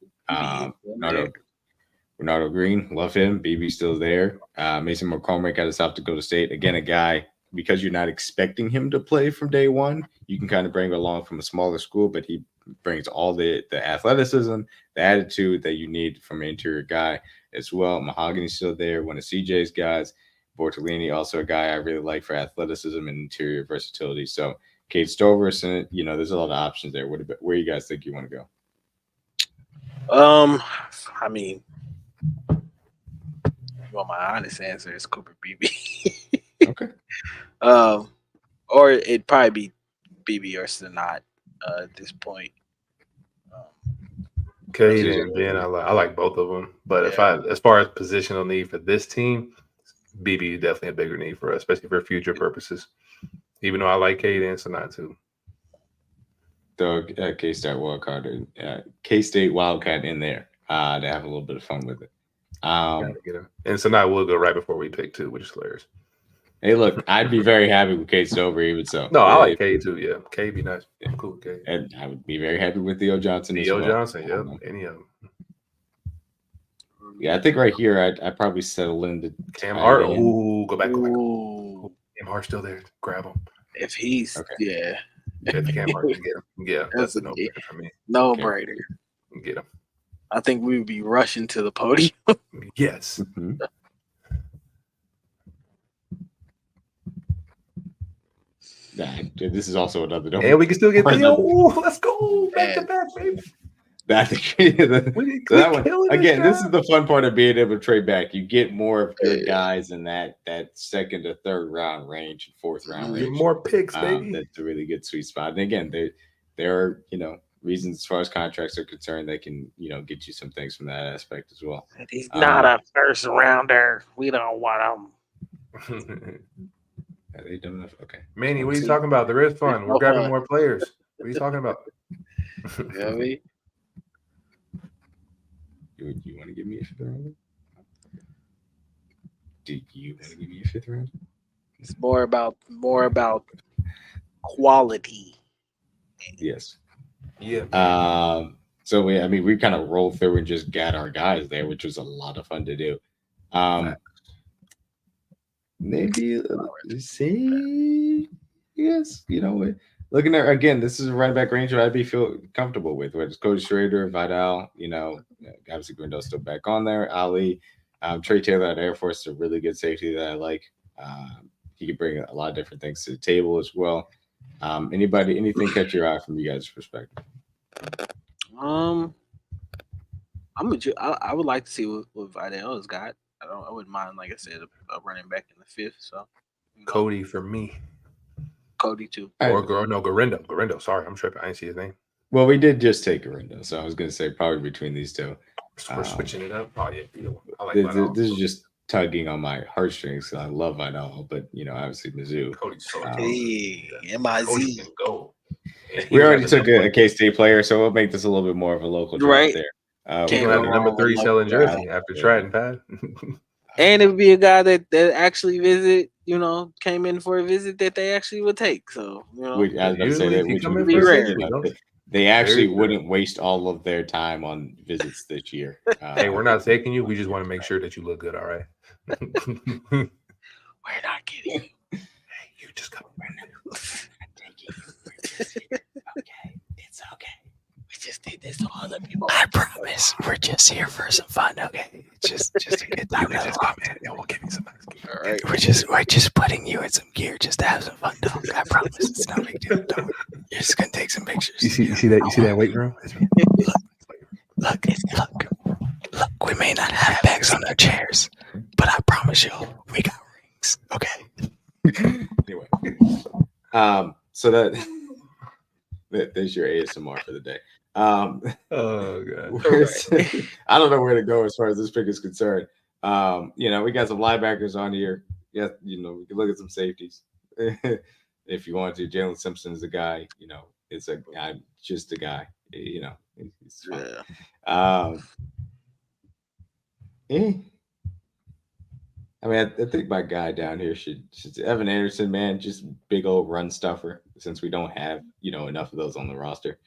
Ronaldo Green, love him. BB's still there. Mason McCormick out of South Dakota State. Again, a guy, because you're not expecting him to play from day one, you can kind of bring along from a smaller school, but he brings all the athleticism, the attitude that you need from an interior guy as well. Mahogany's still there, one of CJ's guys. Bortolini, also a guy I really like for athleticism and interior versatility. So Cade Stover, there's a lot of options there. Where you guys think you want to go? I mean, well, my honest answer is Cooper BB. Okay. Or it'd probably be BB or Sanat at this point. Cade and Ben, I like both of them. But as far as positional need for this team, BB is definitely a bigger need for us, especially for future purposes. Even though I like Cade and Sanat too. Throw K-State Wildcat in there to have a little bit of fun with it. And Sanat will go right before we pick too, which is hilarious. Hey, look, I'd be very happy with Cade Stover even so. No, I like Cade too. Yeah, Cade be nice. Yeah, I'm cool with Cade. And I would be very happy with Theo Johnson as well. Johnson, yep, any of them. Yeah, I think right here I'd probably settle into Cam Hart. Ooh, go back. Cam Hart's still there. Grab him. If he's Okay. yeah, If Cam Martin get him, yeah, that's that's a a no-brainer for me. no Okay. brainer. Get him. I think we would be rushing to the podium. Yes. Mhm. Nah, this is also another double. And we can still get Right. Theo. Ooh, let's go back to back, baby. That We that one killing again. This is draft. the fun part of being able to trade back. You get more of good guys in that second to third round range, fourth round Get range. more picks, baby. That's a really good sweet spot. And again, there are reasons as far as contracts are concerned that can get you some things from that aspect as well. He's not a first rounder. We don't want Are they dumb enough? Okay, Manny, what are you talking about? There is fun. We're no grabbing fun. more players. What are you talking about? him. You know what I mean? You want to give me a fifth rounder? Do you want to give me a fifth rounder? It's more about quality. Yes. Yeah. So we kind of rolled through and just got our guys there, which was a lot of fun to do. Maybe see, yes, looking at again, this is a running back range that I'd be feel comfortable with. Whether it's Cody Schrader, Vidal, obviously Grindo's still back on there. Ali, Trey Taylor at Air Force is a really good safety that I like. He could bring a lot of different things to the table as well. Anything catch your eye from you guys' perspective? I would like to see what Vidal has got. I wouldn't mind, like I said, a running back in the fifth. So Cody for me. Cody too. Garindo. Garindo. Sorry, I'm tripping. I didn't see his name. Well, we did just take Garindo, so I was going to say probably between these two. We're switching it up. Oh, yeah. I like this is just tugging on my heartstrings. I love Vidal, but obviously Mizzou. Cody's so M-I-Z. go. We already took a K-State player, so we'll make this a little bit more of a local draft Right. there. He's gonna have the number 3 selling jersey after Trident Pad. And it would be a guy that actually came in for a visit that they actually would take. So I was about to say that, which would be rare. They actually wouldn't waste all of their time on visits this year. Hey, we're not taking you. We just want to make sure that you look good. All right. We're not kidding you. Hey, you just come. Okay, it's okay. We just did this to other people. I promise, we're just here for some fun. Okay, just a good time. Just come in and we'll give you some. All right. We're just putting you in some gear just to have some fun, dog. I promise, it's no big deal, dog. You're just gonna take some pictures. You see that weight room? Look, we may not have bags on our chairs, but I promise you, we got rings. Okay. Anyway, so there's your ASMR for the day. Oh god. I don't know where to go as far as this pick is concerned. We got some linebackers on here. Yeah, we can look at some safeties. If you want to, Jalen Simpson is a guy. I'm just a guy. He's fine. I think my guy down here should Evan Anderson, man, just big old run stuffer. Since we don't have enough of those on the roster.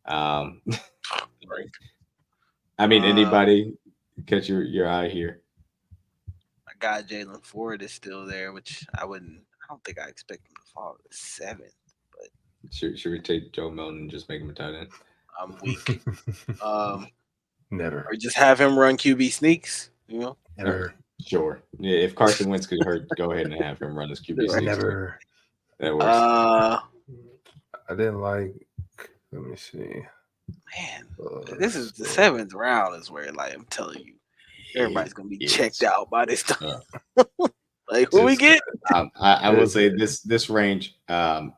Right. Anybody catch your eye here? My guy Jalen Ford is still there, which I don't think I expect him to fall to 7th. But should we take Joe Milton and just make him a tight end? I'm weak. Never. Or just have him run QB sneaks. Never. Sure. Yeah, if Carson Wentz could hurt, go ahead and have him run his QB sneaks. Never. That works. I didn't like. Let me see. Man, this is the 7th round. Is where I'm telling you, everybody's gonna be checked out by this time. Who we get? I will say this range. A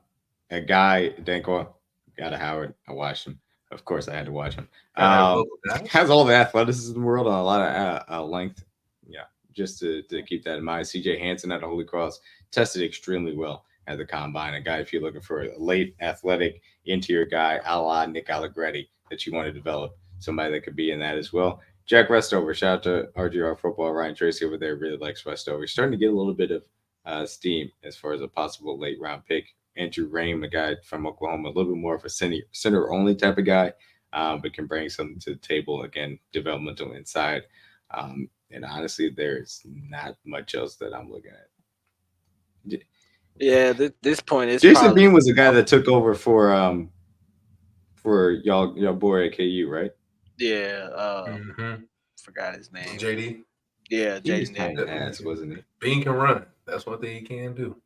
guy Danko got a Howard. I watched him. Of course, I had to watch him. Has all the athleticism in the world on a lot of length. Yeah, just to keep that in mind. CJ Hansen at Holy Cross tested extremely well at the combine. A guy, if you're looking for a late athletic interior guy, a la Nick Allegretti, that you want to develop, somebody that could be in that as well. Jack Westover, shout out to RGR Football. Ryan Tracy over there really likes Westover. He's starting to get a little bit of steam as far as a possible late round pick. Andrew Raym, a guy from Oklahoma, a little bit more of a center only type of guy, but can bring something to the table, again, developmental inside. And honestly, there's not much else that I'm looking at. Yeah, this point is Jason probably Bean was the guy that took over for y'all boy at KU, right? yeah. Mm-hmm. Forgot his name. JD. Yeah, He was Jaden kind of Daniels. ass, wasn't he? Bean can run. That's one thing he can do.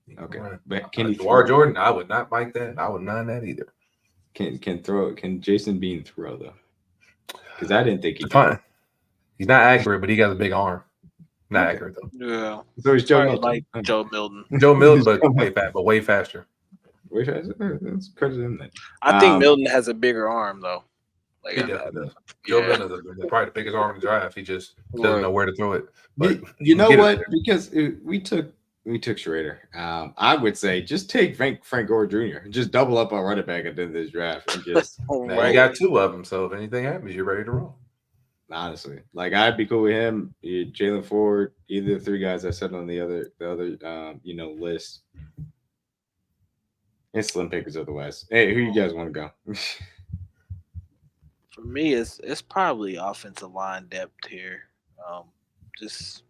He can Okay, run. but can he Dewar throw? Jordan, I would not like that. I would not that either. Can throw? Can Jason Bean throw though? Because I didn't think he It's could. fine. He's not accurate, but he got a big arm. Not Okay. accurate though. Yeah, So he's Joe probably Milton. like Okay. Joe Milton. Joe Milton, but way faster. Way faster. Let's credit him then. I think Milton has a bigger arm though. Like, He definitely does. Joe yeah. Milton is probably the biggest arm in the draft. He just doesn't Right. know where to throw it. But You know get it what? there. Because we took Schrader. I would say just take Frank Gore Jr. Just double up on running back at the end of this draft and just Now you got two of them, so if anything happens, you're ready to roll. honestly, like I'd be cool with him. Jalen Ford, either of the three guys I said on the other list. And Slim Pickers of the West. Hey, who you guys want to go? For me, it's probably offensive line depth here. Just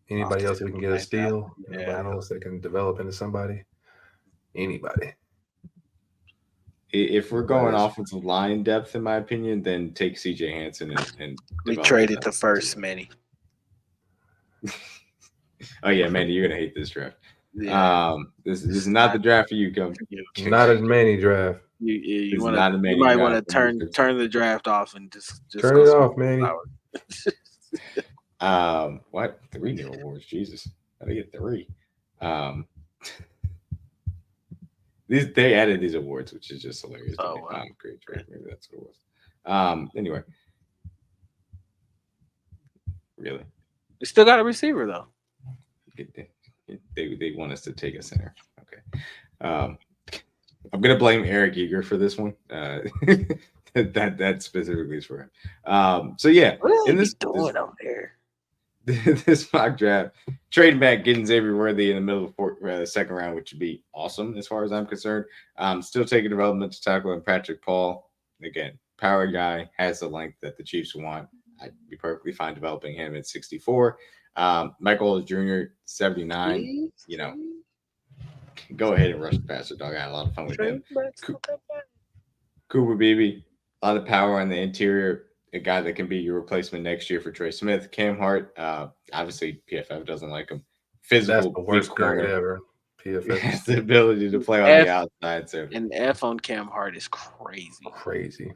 Anybody else that can get a steal? Yeah, I Anybody don't- else that can develop into somebody? Anybody. If we're going offensive line depth, in my opinion, then take CJ Hansen and we develop traded that. the first, Manny. Oh yeah, man, you're gonna hate this draft. Yeah, This is not the draft for you, Gum. Not as many draft. You It's want not a to. Manny You might draft. want to turn the draft off and just Turn go it smoke off, Manny. flowers. What? 3 new awards? Jesus, how do they get 3? They added these awards, which is just hilarious. Oh, wow. Great trade. Maybe that's what it was. Anyway, really, We still got a receiver though. they want us to take a center. Okay. I'm gonna blame Eric Eager for this one. That specifically is for him. So yeah, What in are this you doing over there? this mock draft, trading back, getting Xavier Worthy in the middle of the second round, which would be awesome as far as I'm concerned. Still taking development to tackle and Patrick Paul. Again, power guy, has the length that the Chiefs want. I'd be perfectly fine developing him at 64. Michael Jr. 79. You know, go ahead and rush the passer, dog. I had a lot of fun with him. Cooper Beebe, a lot of power on the interior. A guy that can be your replacement next year for Trey Smith. Cam Hart, obviously PFF doesn't like him. Physical, That's the worst big grade corner. ever. Has PFF the ability to play on F- the outside. So An F on Cam Hart is crazy. crazy.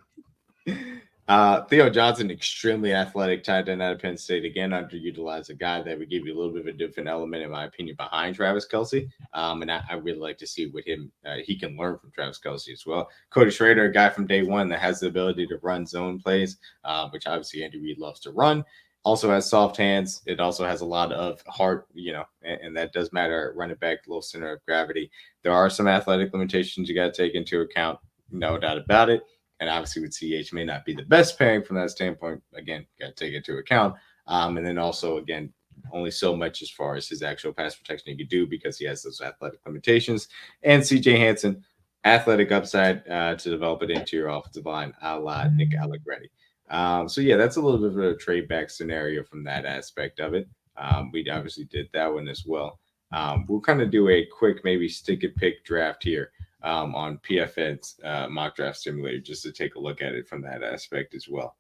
Theo Johnson, extremely athletic, tight end out of Penn State. Again, underutilized, a guy that would give you a little bit of a different element, in my opinion, behind Travis Kelce. And I really like to see what he can learn from Travis Kelce as well. Cody Schrader, a guy from day one that has the ability to run zone plays, which obviously Andy Reid loves to run. Also has soft hands. It also has a lot of heart, and that does matter at running back, little center of gravity. There are some athletic limitations you got to take into account, no doubt about it. And obviously with CH may not be the best pairing from that standpoint. Again, got to take into account. And then also, again, only so much as far as his actual pass protection he could do because he has those athletic limitations. And CJ Hansen, athletic upside to develop it into your offensive line, a la Nick Allegretti. So yeah, that's a little bit of a trade back scenario from that aspect of it. We obviously did that one as well. We'll kind of do a quick, maybe stick and pick draft here on PFN's mock draft simulator, just to take a look at it from that aspect as well.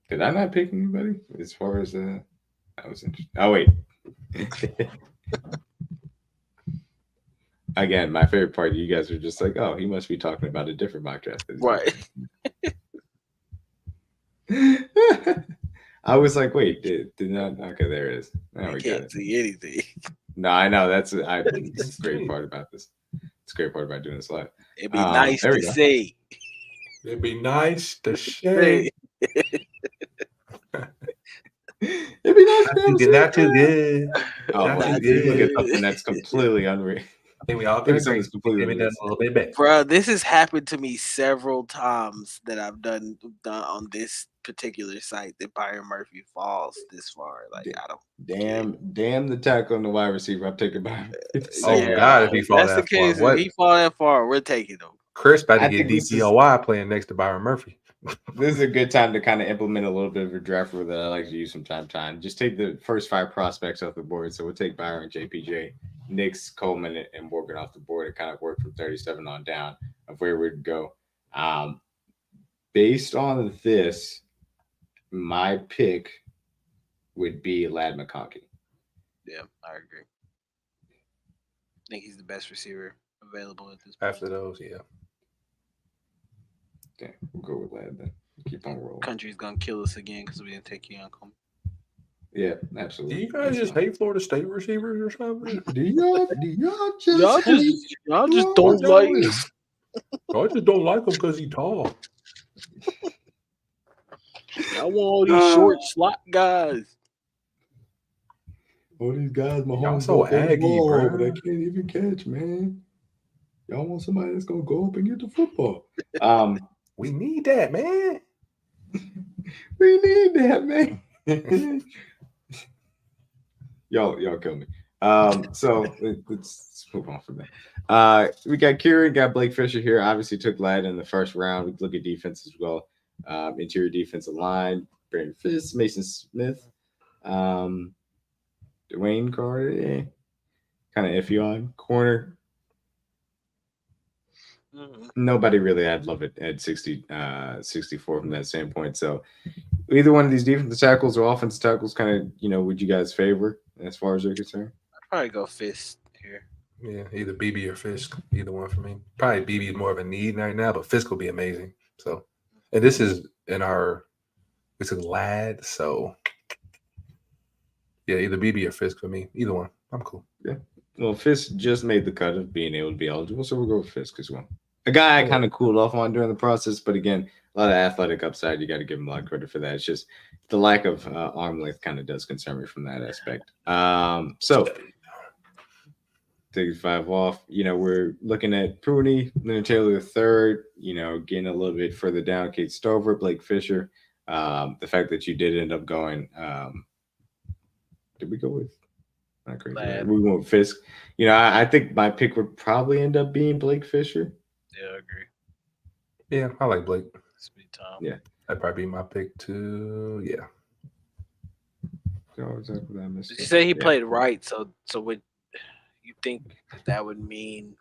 Did I not pick anybody as far as I was interested? Oh wait. Again, my favorite part, you guys are just like, oh, he must be talking about a different mock draft. Right. I was like, wait, did not? Okay, there it is. Now You we got can't it. see anything. No, I know. That's the great part about this. It's a great part about doing this live. It'd be nice there to we go. see. It'd be nice to share. It'd be nice to see Not too good. Oh, Not man, too you look at good. something that's completely unreal. I think we all Look can at something agree. that's completely Maybe unreal. that's a little bit better. Bro, this has happened to me several times that I've done on this particular site that Byron Murphy falls this far. Like, I don't. Damn the tackle on the wide receiver. I'm taking by. Oh, God, if he fall that's that the case, far. What? if he fall that far, we're taking him. Chris about to I get think this is- DPOY playing next to Byron Murphy. This is a good time to kind of implement a little bit of a draft rule that I like to use from time to time. Just take the first 5 prospects off the board. So we'll take Byron, JPJ, Knicks, Coleman, and Morgan off the board and kind of work from 37 on down of where we'd go. Based on this, my pick would be Ladd McConkey. Yeah, I agree. I think he's the best receiver available at this point. After those, yeah. Okay, we'll go with Ladd then. Keep on rolling. Country's gonna kill us again because we didn't take Keon Coleman. Yeah, Do absolutely. you guys just hate Florida State receivers or something? Do y'all just Y'all just don't like. I just don't like him because he's tall. Y'all want all these short slot guys. all these guys? My Y'all homies so go for the aggy, ball, bro. but I can't even catch, man. Y'all want somebody that's gonna go up and get the football? We need that, man. We need that, man. y'all kill me. So let's move on from that. We got Kieran, got Blake Fisher here. Obviously took Ladd in the first round. We look at defense as well. Interior defensive line, Brandon Fisk, Mason Smith, Dwayne Carter, kind of iffy on corner. Nobody really. I'd love it at 64 from that standpoint. So either one of these defensive tackles or offensive tackles, kind of, would you guys favor as far as you're concerned? I'd probably go Fist here. Yeah, either BB or Fisk. Either one for me. Probably BB is more of a need right now, but Fisk will be amazing. So, and this is Ladd. So, yeah, either BB or Fisk for me. Either one. I'm cool. Yeah. Well, Fisk just made the cut of being able to be eligible, so we'll go with Fisk as well. A guy I kind of cooled off on during the process, but again, a lot of athletic upside. You got to give him a lot of credit for that. It's just the lack of arm length kind of does concern me from that aspect. So, take 5 off. We're looking at Pruny, Leonard Taylor III, getting a little bit further down, Kate Stover, Blake Fisher. The fact that you did end up going, did we go with? Not crazy. Ladd. We went with Fisk. I think my pick would probably end up being Blake Fisher. Yeah, I agree. Yeah, I like Blake. Speed time. Yeah. That'd probably be my pick too. Yeah. Did you say he played right? So would you think that would mean?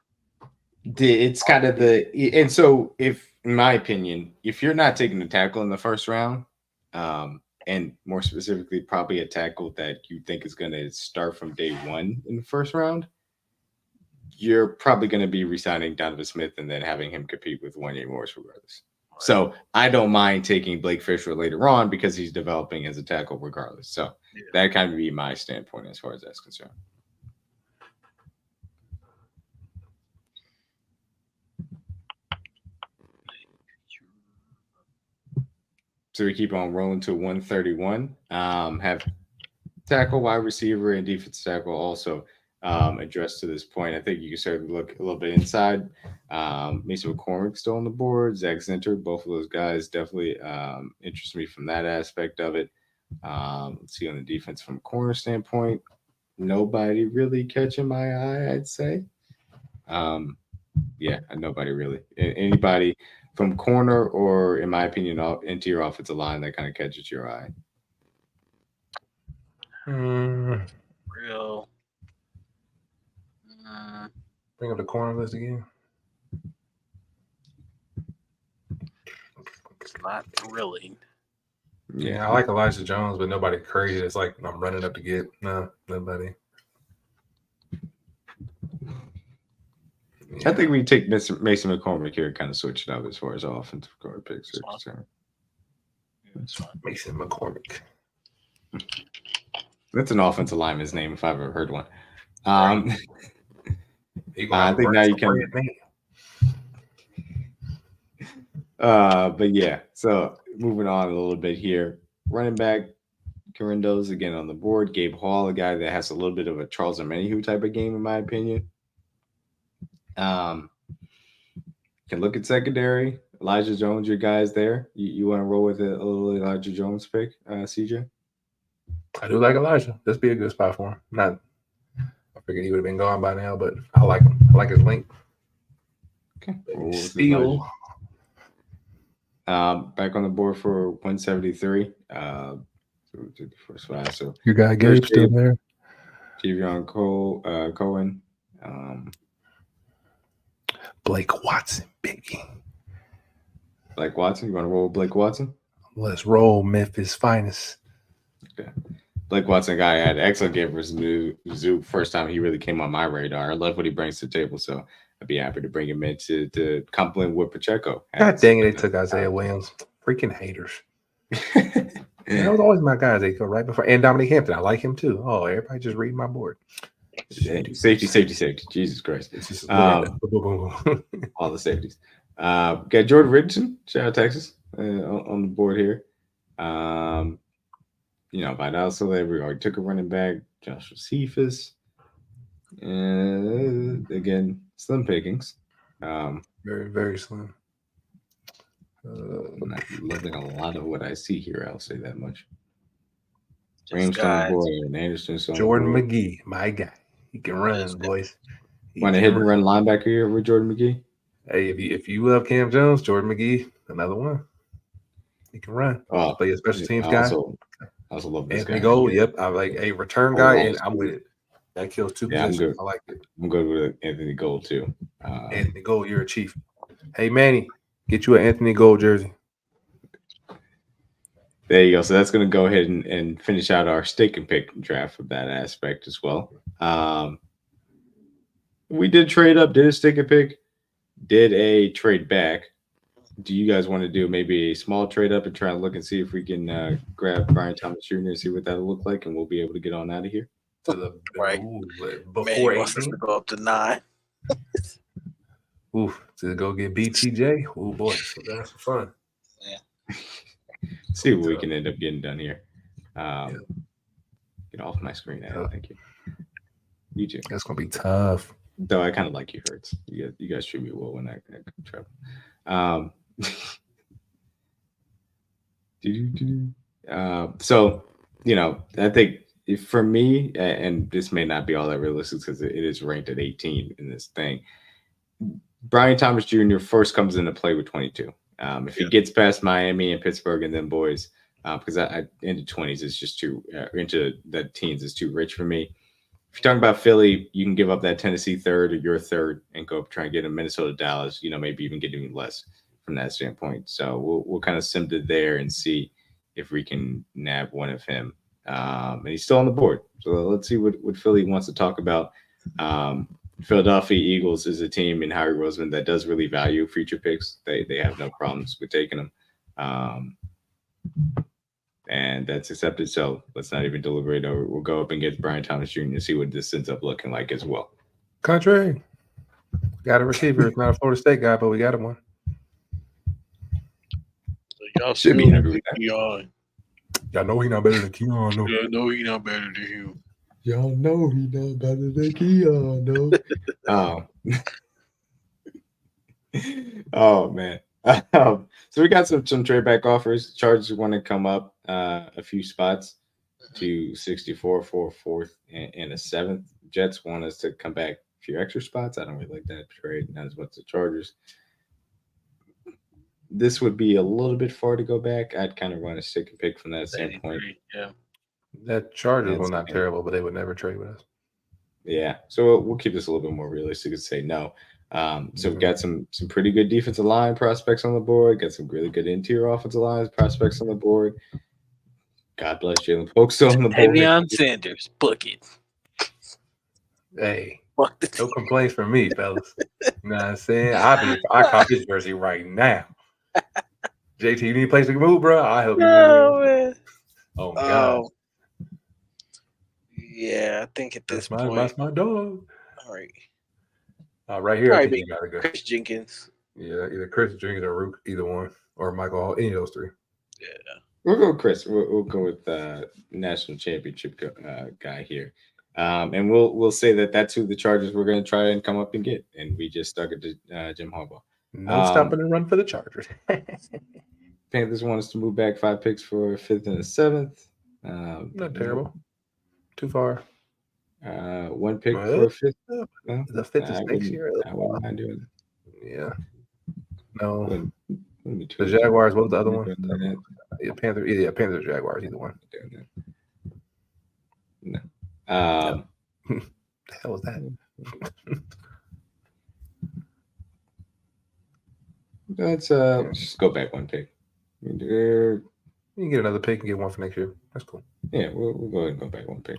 It's kind of and so if, in my opinion, if you're not taking a tackle in the first round, and more specifically, probably a tackle that you think is going to start from day one in the first round, you're probably going to be re-signing Donovan Smith and then having him compete with Wanya Morris regardless. Right. So I don't mind taking Blake Fisher later on because he's developing as a tackle regardless. So that kind of be my standpoint as far as that's concerned. So we keep on rolling to 131. Have tackle, wide receiver, and defensive tackle also addressed to this point. I think you can start to look a little bit inside. Mason McCormick still on the board. Zach Zinter, both of those guys definitely interest me from that aspect of it. Let's see on the defense from a corner standpoint. Nobody really catching my eye, I'd say. Nobody really. Anybody from corner or, in my opinion, into your offensive line that kind of catches your eye? Real. Bring up the corner list again. It's not thrilling. Yeah, I like Elijah Jones, but nobody crazy. It's like I'm running up to get. No, nobody. I think we take Mason McCormick here and kind of switch it up as far as offensive guard picks are concerned. Mason McCormick. That's an offensive lineman's name if I've ever heard one. I think now you can. But yeah, so moving on a little bit here. Running back, Carindo's again on the board. Gabe Hall, a guy that has a little bit of a Charles Omenihu type of game, in my opinion. Can look at secondary. Elijah Jones, your guys there. You want to roll with a little Elijah Jones pick, CJ? I do like Elijah. This be a good spot for him. I figured he would have been gone by now, but I like him. I like his length. Okay. Steel. Back on the board for 173. The first five. So Your guy first Gabe still Gabe, there. Javion Cohen. Blake Watson, baby. Blake Watson. You want to roll with Blake Watson? Let's roll, Memphis finest. Okay. Blake Watson, guy had an excellent game versus Zoo. First time he really came on my radar. I love what he brings to the table. So I'd be happy to bring him in to complement what Pacheco has. God dang it, they took Isaiah Williams. Freaking haters. That was always my guy. They go right before. And Dominic Hampton. I like him too. Oh, everybody just reading my board. Safety. Jesus Christ. It's just all the safeties. Got Jordan Richardson, shout out Texas, on the board here. Vidal Celebrity already took a running back, Joshua Cephas. Again, slim pickings. Very, very slim. I'm not loving a lot of what I see here, I'll say that much. Just Rams on guys. the board, and Anderson's on Jordan the board. McGee, my guy. He can run, boys. Want to hit and run linebacker here with Jordan McGee? Hey, if you love Cam Jones, Jordan McGee, another one. He can run. Oh, Play a special teams I guy. also love this Anthony guy. Gold. Yep, I like a return guy, and I'm with it. That kills two Yeah, I'm positions. good. I like it. I'm good with Anthony Gold too. Anthony Gold, you're a chief. Hey Manny, get you an Anthony Gold jersey. There you go. So that's going to go ahead and finish out our stick and pick draft of that aspect as well. We did trade up, did a stick and pick, did a trade back. Do you guys want to do maybe a small trade up and try and look and see if we can grab Brian Thomas Jr. and see what that'll look like, and we'll be able to get on out of here? To the Right. before Man, he wants us 18. to go up to 9. Oof, to go get BTJ. Oh boy, so that's fun. See what we can end up getting done here. Get off my screen, Adam. Thank you. You too. That's gonna be tough. Though I kind of like you, Hurts. You guys treat me well when I travel. So I think for me, and this may not be all that realistic because it is ranked at 18 in this thing. Brian Thomas Jr. first comes into play with 22. If he gets past Miami and Pittsburgh and then boys, because I into 20s is just too into the teens is too rich for me. If you're talking about Philly, you can give up that Tennessee third or your third and go try and get a Minnesota, Dallas. Maybe even get even less from that standpoint. So we'll kind of sim to there and see if we can nab one of him. And he's still on the board. So let's see what Philly wants to talk about. Philadelphia Eagles is a team in Howie Roseman that does really value future picks. They have no problems with taking them. And that's accepted. So let's not even deliberate over. We'll go up and get Brian Thomas Jr. and see what this ends up looking like as well. Contrary. Got a receiver. It's not a Florida State guy, but we got him one. Y'all Should be happy with that. Keon. Y'all know he's not better than Keon. No. Yeah, no, he's not better than you. Y'all know he's not better than Keon, no. Oh man. So we got some trade back offers. Chargers want to come up a few spots to 64 for a fourth and a seventh. Jets want us to come back a few extra spots. I don't really like that trade, not as much as the Chargers. This would be a little bit far to go back. I'd kind of run a stick and pick from that standpoint. Yeah. That Chargers was not terrible, but they would never trade with us. Yeah. So we'll keep this a little bit more realistic and say no. So we've got some pretty good defensive line prospects on the board. Got some really good interior offensive line prospects on the board. God bless Jalen Polk still on the board. Deion Sanders, book it. Hey, no complaints from me, fellas. You know what I'm saying? I caught his jersey right now. JT, you need a place to move, bro? I help you. Man. Oh my God. Yeah, I think at this point. That's my dog. All right. Right here, I think Maybe you gotta go. Chris Jenkins. Yeah, either Chris Jenkins or Rook, either one, or Michael Hall, any of those three. Yeah. We'll go Chris. We'll go with national championship guy here. And we'll say that's who the Chargers were going to try and come up and get. And we just stuck it to Jim Harbaugh. No stopping and run for the Chargers. Panthers want us to move back 5 picks for a 5th and a 7th. Not terrible. Too far. 1 pick for a 5th. The 5th is next year. I wouldn't mind doing it. Yeah. No. The Jaguars. What was the other one? Yeah, Panthers. Yeah, Panthers, Jaguars. Either one. No. The hell was that? Let's just go back one pick. You can get another pick and get one for next year. That's cool. Yeah, we'll go ahead and go back one pick.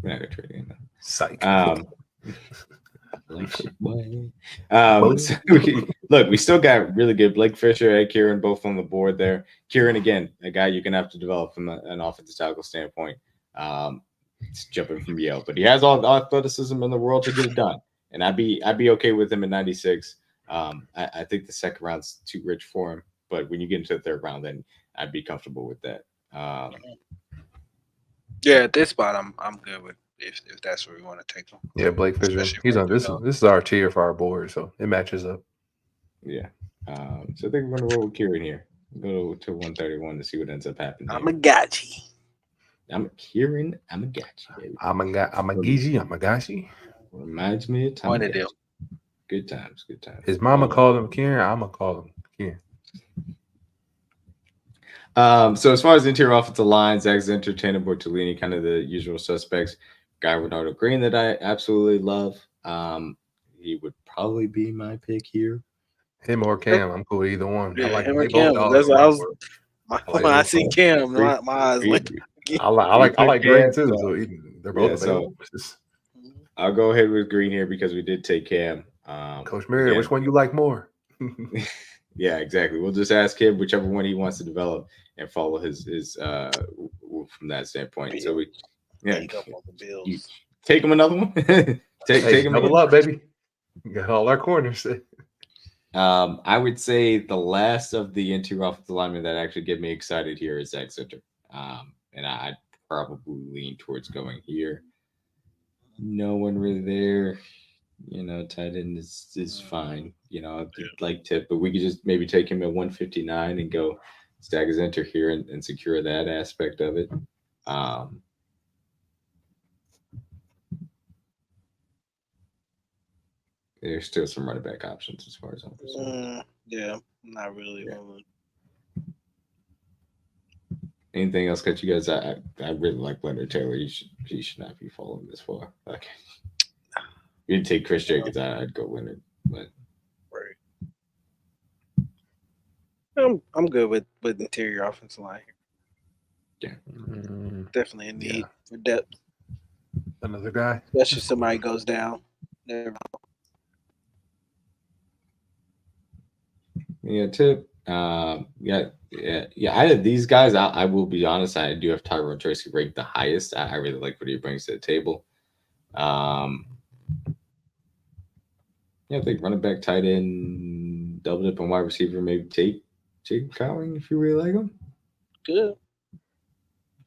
We're not gonna trade in. Psych. Like shit, boy. So look, we still got really good Blake Fisher and Kieran both on the board there. Kieran, again, a guy you're gonna have to develop from an offensive tackle standpoint. It's jumping from Yale, but he has all the athleticism in the world to get it done, and I'd be okay with him in 96. I think the second round's too rich for him, but when you get into the third round, then I'd be comfortable with that. Yeah, at this spot, I'm good with if that's where we want to take him. Yeah, Blake Fisher. Especially He's if on we're this. This is our tier for our board, so it matches up. Yeah. So I think we're gonna roll with Kieran here. Go to 131 to see what ends up happening. I'm a gachi. I'm Kieran. I'm a gachi. I'm a geezy. I'm a gachi. Reminds me of time. Point of deal. Good times. Good times. His mama called him Kieran. I'm gonna call him Kieran. So as far as interior offensive line, Zach Zinter, Tanner Bortolini, kind of the usual suspects. Guy Renardo Green that I absolutely love. He would probably be my pick here. Him or Cam, I'm cool with either one. Yeah, I like him or they both Cam. dogs That's in what I my was. board. When I see Cam, my eyes like. I like Green too. So they're both available. I'll go ahead with Green here because we did take Cam. Coach Mary, which one you like more? Yeah, exactly. We'll just ask him whichever one he wants to develop and follow his from that standpoint. So we take him another one. take him double up, baby. You got all our corners. I would say the last of the interior offensive linemen that actually get me excited here is Zach Zinter. And I'd probably lean towards going here. No one really there. Tight end is fine. I'd like Tip, but we could just maybe take him at 159 and go Zach Zinter here and secure that aspect of it. There's still some running back options as far as I'm concerned. Yeah, not really. Yeah. Anything else that you guys? I really like Leonard Taylor. He should not be following this far. Okay. You'd take Chris Jacobs. I'd go Leonard, but right. I'm good with interior offensive line here. Yeah, definitely a need for depth. Another guy, especially somebody goes down. Never know. Yeah, Tip. Yeah. Out of these guys, I will be honest. I do have Tyrone Tracy ranked the highest. I really like what he brings to the table. I think running back, tight end, double dip on wide receiver. Maybe take Jacob Cowing if you really like him. Good.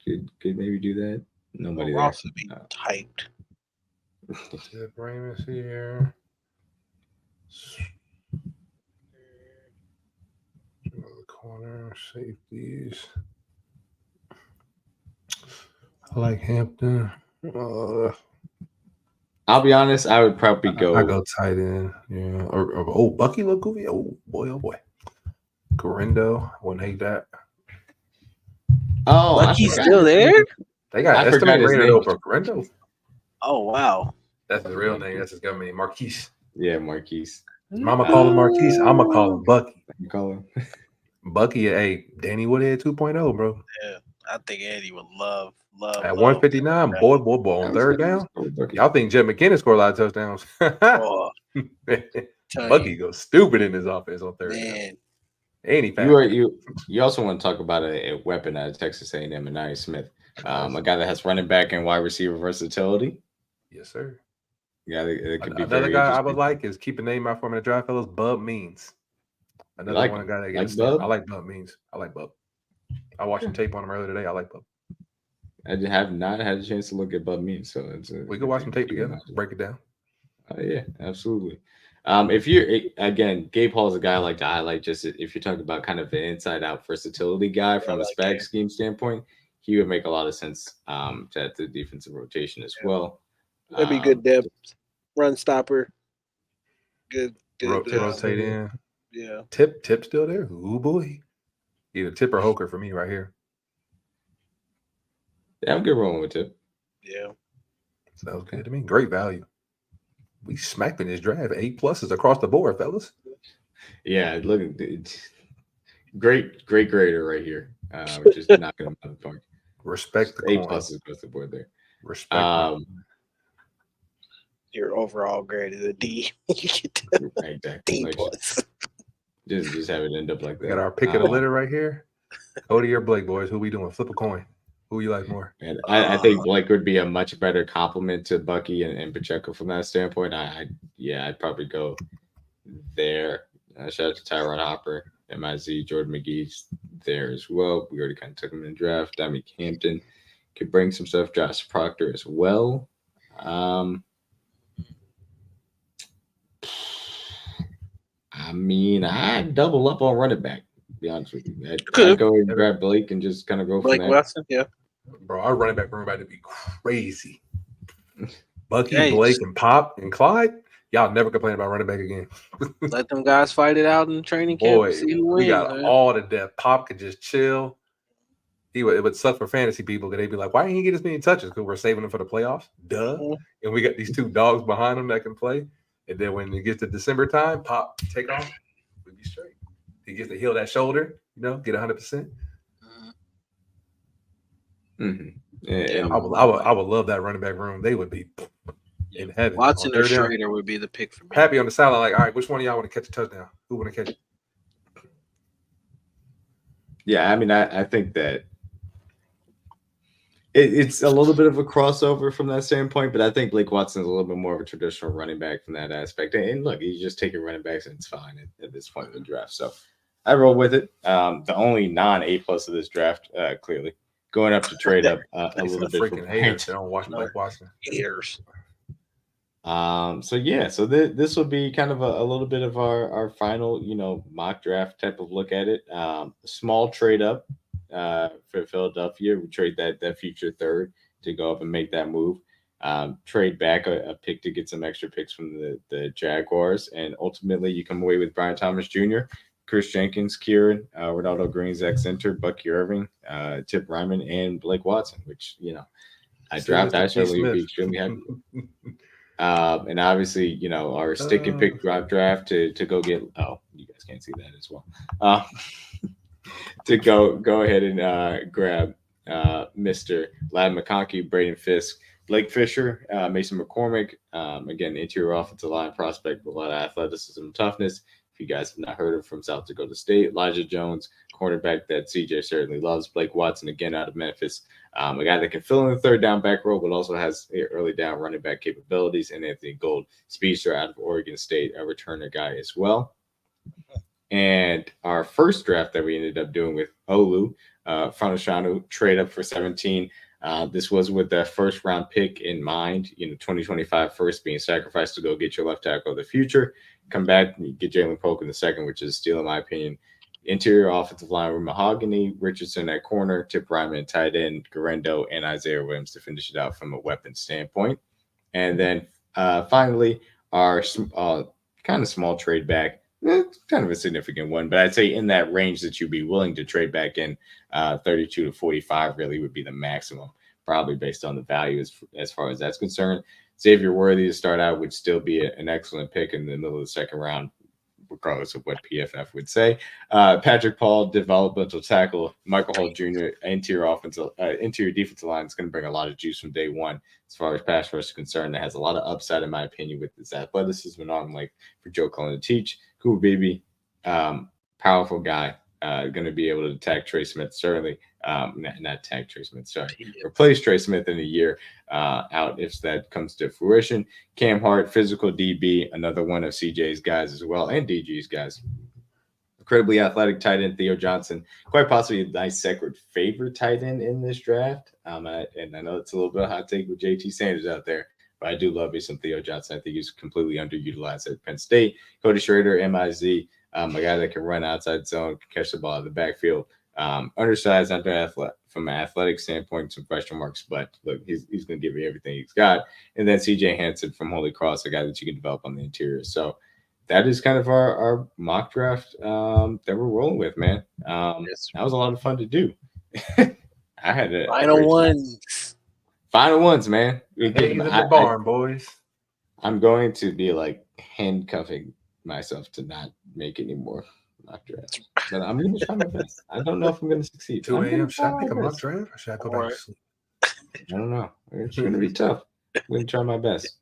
Could maybe do that. Nobody there. Also be typed. Tip Ramus here. Corner safeties. I like Hampton. I'll be honest. I would probably go. I go tight end. Yeah. Or Bucky look goofy. Oh boy. Corindo. Wouldn't hate that. Oh, Bucky's still there. They got estimated rated over Corindo. Oh wow. That's his real name. That's his government name, Marquise. Yeah, Marquise. His mama call him Marquise. I'ma call him Bucky. You call him. Bucky, hey, Danny Woodhead 2.0, bro. Yeah, I think Eddie would love. At 159, boy, on third down. Y'all think Jet McKinnon scored a lot of touchdowns? Bucky goes stupid in his offense on third down. And he you also want to talk about a weapon out of Texas A&M and Nari Smith, a guy that has running back and wide receiver versatility. Yes, sir. Yeah, it could be another guy I would like is keep a name out for him in the draft, fellas. Bub Means. Another guy that gets. I like Bub Means. I like Bub. I watched some tape on him earlier today. I like Bub. I have not had a chance to look at Bub Means, so we can watch some tape together. Break it down. Yeah, absolutely. If you're again, Gabe Hall is a guy I like to highlight. Just if you're talking about kind of an inside-out versatility guy from a spec scheme standpoint, he would make a lot of sense to add the defensive rotation as well. That'd be good depth, run stopper. Good. Rotate in. Yeah. Tip still there? Ooh boy. Either Tip or Hoker for me right here. Yeah, I'm good rolling with Tip. Yeah. Sounds good to me. Great value. We smacked in this draft. 8+ across the board, fellas. Yeah, look, great grader right here. We're just knocking him out of the park. Respect the A coin. plus across the board there. Respect. Your overall grade is a D. You get Exactly. D Like, plus. just have it end up like We that. got our pick of the litter right here. Cody or Blake, boys. Who we doing? Flip a coin. Who you like more? And I think Blake would be a much better compliment to Bucky and Pacheco from that standpoint. I'd probably go there. Shout out to Tyron Hopper, MIZ, Jordan McGee's there as well. We already kind of took him in the draft. Dominic Hampton could bring some stuff. Josh Proctor as well. I mean, I'd double up on running back, to be honest with you. I'd go and grab Blake and just kind of go Blake from there. Watson, yeah. Bro, our running back room about to be crazy. Bucky, Hey, Blake, and Pop and Clyde. Y'all never complain about running back again. let them guys fight it out in training camp. Boy, And see who we wins, got man. all the depth. Pop could just chill. It would suck for fantasy people because they'd be like, why didn't he get as many touches? Because we're saving him for the playoffs. Duh. Mhm. And we got these two dogs behind him that can play. And then when it gets to December time, Pop, take off. We'd be straight. He gets to heal that shoulder, get 100%. Mm-hmm. Yeah. I would love that running back room. They would be in heaven. Watson or third down. Schrader would be the pick for me. Happy on the sideline, like, all right, which one of y'all want to catch a touchdown? Who want to catch it? Yeah, I mean, I think that it's a little bit of a crossover from that standpoint, but I think Blake Watson's a little bit more of a traditional running back from that aspect. And look, you just take your running backs and it's fine at this point in the draft. So I roll with it. The only non-A plus of this draft, clearly, going up to trade up a little bit. Freaking haters. They don't watch Blake Watson. Haters. So this will be kind of a little bit of our final, mock draft type of look at it. Small trade up for Philadelphia. We trade that future third to go up and make that move. Trade back a pick to get some extra picks from the Jaguars, and ultimately you come away with Brian Thomas Jr., Chris Jenkins, Kieran, Ronaldo Green, Zach Center, Bucky Irving, Tip Ryman, and Blake Watson, which I certainly would be extremely happy with. And obviously, our stick and pick draft to go get. Oh, you guys can't see that as well. To go ahead and grab Mr. Ladd McConkey, Braden Fisk, Blake Fisher, Mason McCormick. Again, interior offensive line prospect with a lot of athleticism and toughness. If you guys have not heard of from South Dakota State, Elijah Jones, cornerback that CJ certainly loves. Blake Watson, again, out of Memphis. A guy that can fill in the third down back row, but also has early down running back capabilities. And Anthony Gold, speedster out of Oregon State, a returner guy as well. And our first draft that we ended up doing with Olu, Fanashanu, trade up for 17. This was with that first round pick in mind, 2025 first being sacrificed to go get your left tackle of the future. Come back and get Jalen Polk in the second, which is a steal in my opinion. Interior offensive line with Mahogany, Richardson at corner, Tip Ryman tight end, Garendo, and Isaiah Williams to finish it out from a weapon standpoint. And then finally, our kind of small trade back, kind of a significant one, but I'd say in that range that you'd be willing to trade back in, 32 to 45 really would be the maximum, probably based on the value as far as that's concerned. Xavier Worthy to start out would still be an excellent pick in the middle of the second round, regardless of what PFF would say. Patrick Paul, developmental tackle. Michael Hall Jr., interior defensive line is going to bring a lot of juice from day one as far as pass rush is concerned. That has a lot of upside, in my opinion, with his athleticism and arm length for Joe Cullen to teach. Cool baby, powerful guy. Going to be able to attack Trey Smith, certainly. Not attack Trey Smith, sorry. Replace Trey Smith in a year out if that comes to fruition. Cam Hart, physical DB, another one of CJ's guys as well, and DG's guys. Incredibly athletic tight end Theo Johnson, quite possibly a nice second favorite tight end in this draft. And I know it's a little bit of a hot take with JT Sanders out there, but I do love me some Theo Johnson. I think he's completely underutilized at Penn State. Cody Schrader, MIZ, a guy that can run outside zone, can catch the ball in the backfield. Undersized, from an athletic standpoint, some question marks, but look, he's going to give you everything he's got. And then CJ Hansen from Holy Cross, a guy that you can develop on the interior. So that is kind of our mock draft that we're rolling with, man. That was a lot of fun to do. I had a Final great time. ones. Final ones, man. Hands in the barn, boys. I'm going to be like handcuffing myself to not make any more mock drafts, but I'm going to try my best. I don't know if I'm going to succeed. 2 I'm gonna a.m. Should I try make a my mock best. draft or should I go back Alright. to sleep? I don't know. It's going to be tough. I'm going to try my best.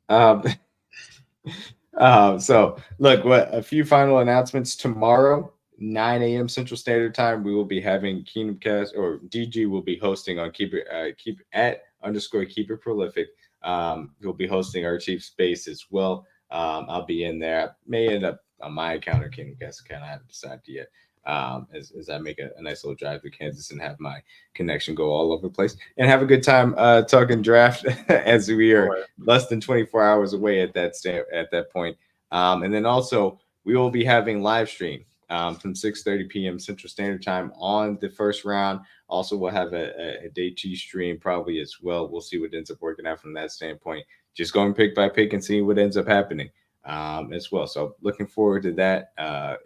So look, what a few final announcements tomorrow, 9 a.m. Central Standard Time. We will be having Kingdom Cast, or DG will be hosting on keep it prolific. He'll be hosting our Chief Space as well. I'll be in there. I may end up on my account or Kingdom Cast account. I haven't decided yet. As I make a nice little drive to Kansas and have my connection go all over the place and have a good time talking draft as we are less than 24 hours away at that point. And then also we will be having live stream from 6:30 p.m. Central Standard Time on the first round. Also, we'll have a day 2 stream probably as well. We'll see what ends up working out from that standpoint. Just going pick by pick and seeing what ends up happening. As well. So looking forward to that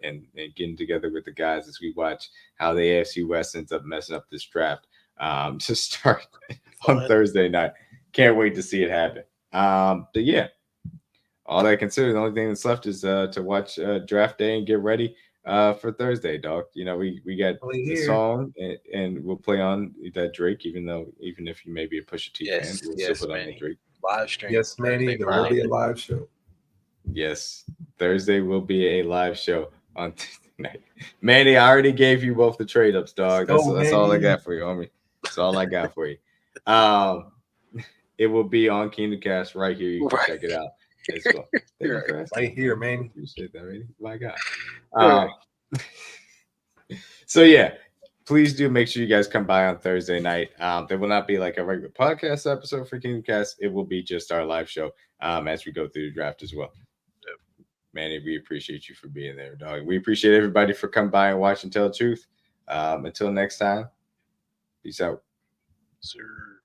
and getting together with the guys as we watch how the AFC West ends up messing up this draft to start on Thursday night. Can't wait to see it happen. But yeah, all that considered, the only thing that's left is to watch draft day and get ready for Thursday, dog. You know, we got the song and we'll play on that Drake, even if you may be a Pusha T fan, we'll still put on the Drake. Live stream. Yes, Manny, there will be a live show. Yes, Thursday will be a live show on Tuesday night. Manny, I already gave you both the trade ups, dog. That's all I got for you, homie. That's all I got for you. It will be on Kingdom Cast right here. You can check it out as well. Right here, man. Appreciate that, man. My God. So yeah, please do make sure you guys come by on Thursday night. There will not be like a regular podcast episode for Kingdom Cast. It will be just our live show as we go through the draft as well. Manny, we appreciate you for being there, dog. We appreciate everybody for coming by and watching Tell the Truth. Until next time, peace out. Sir.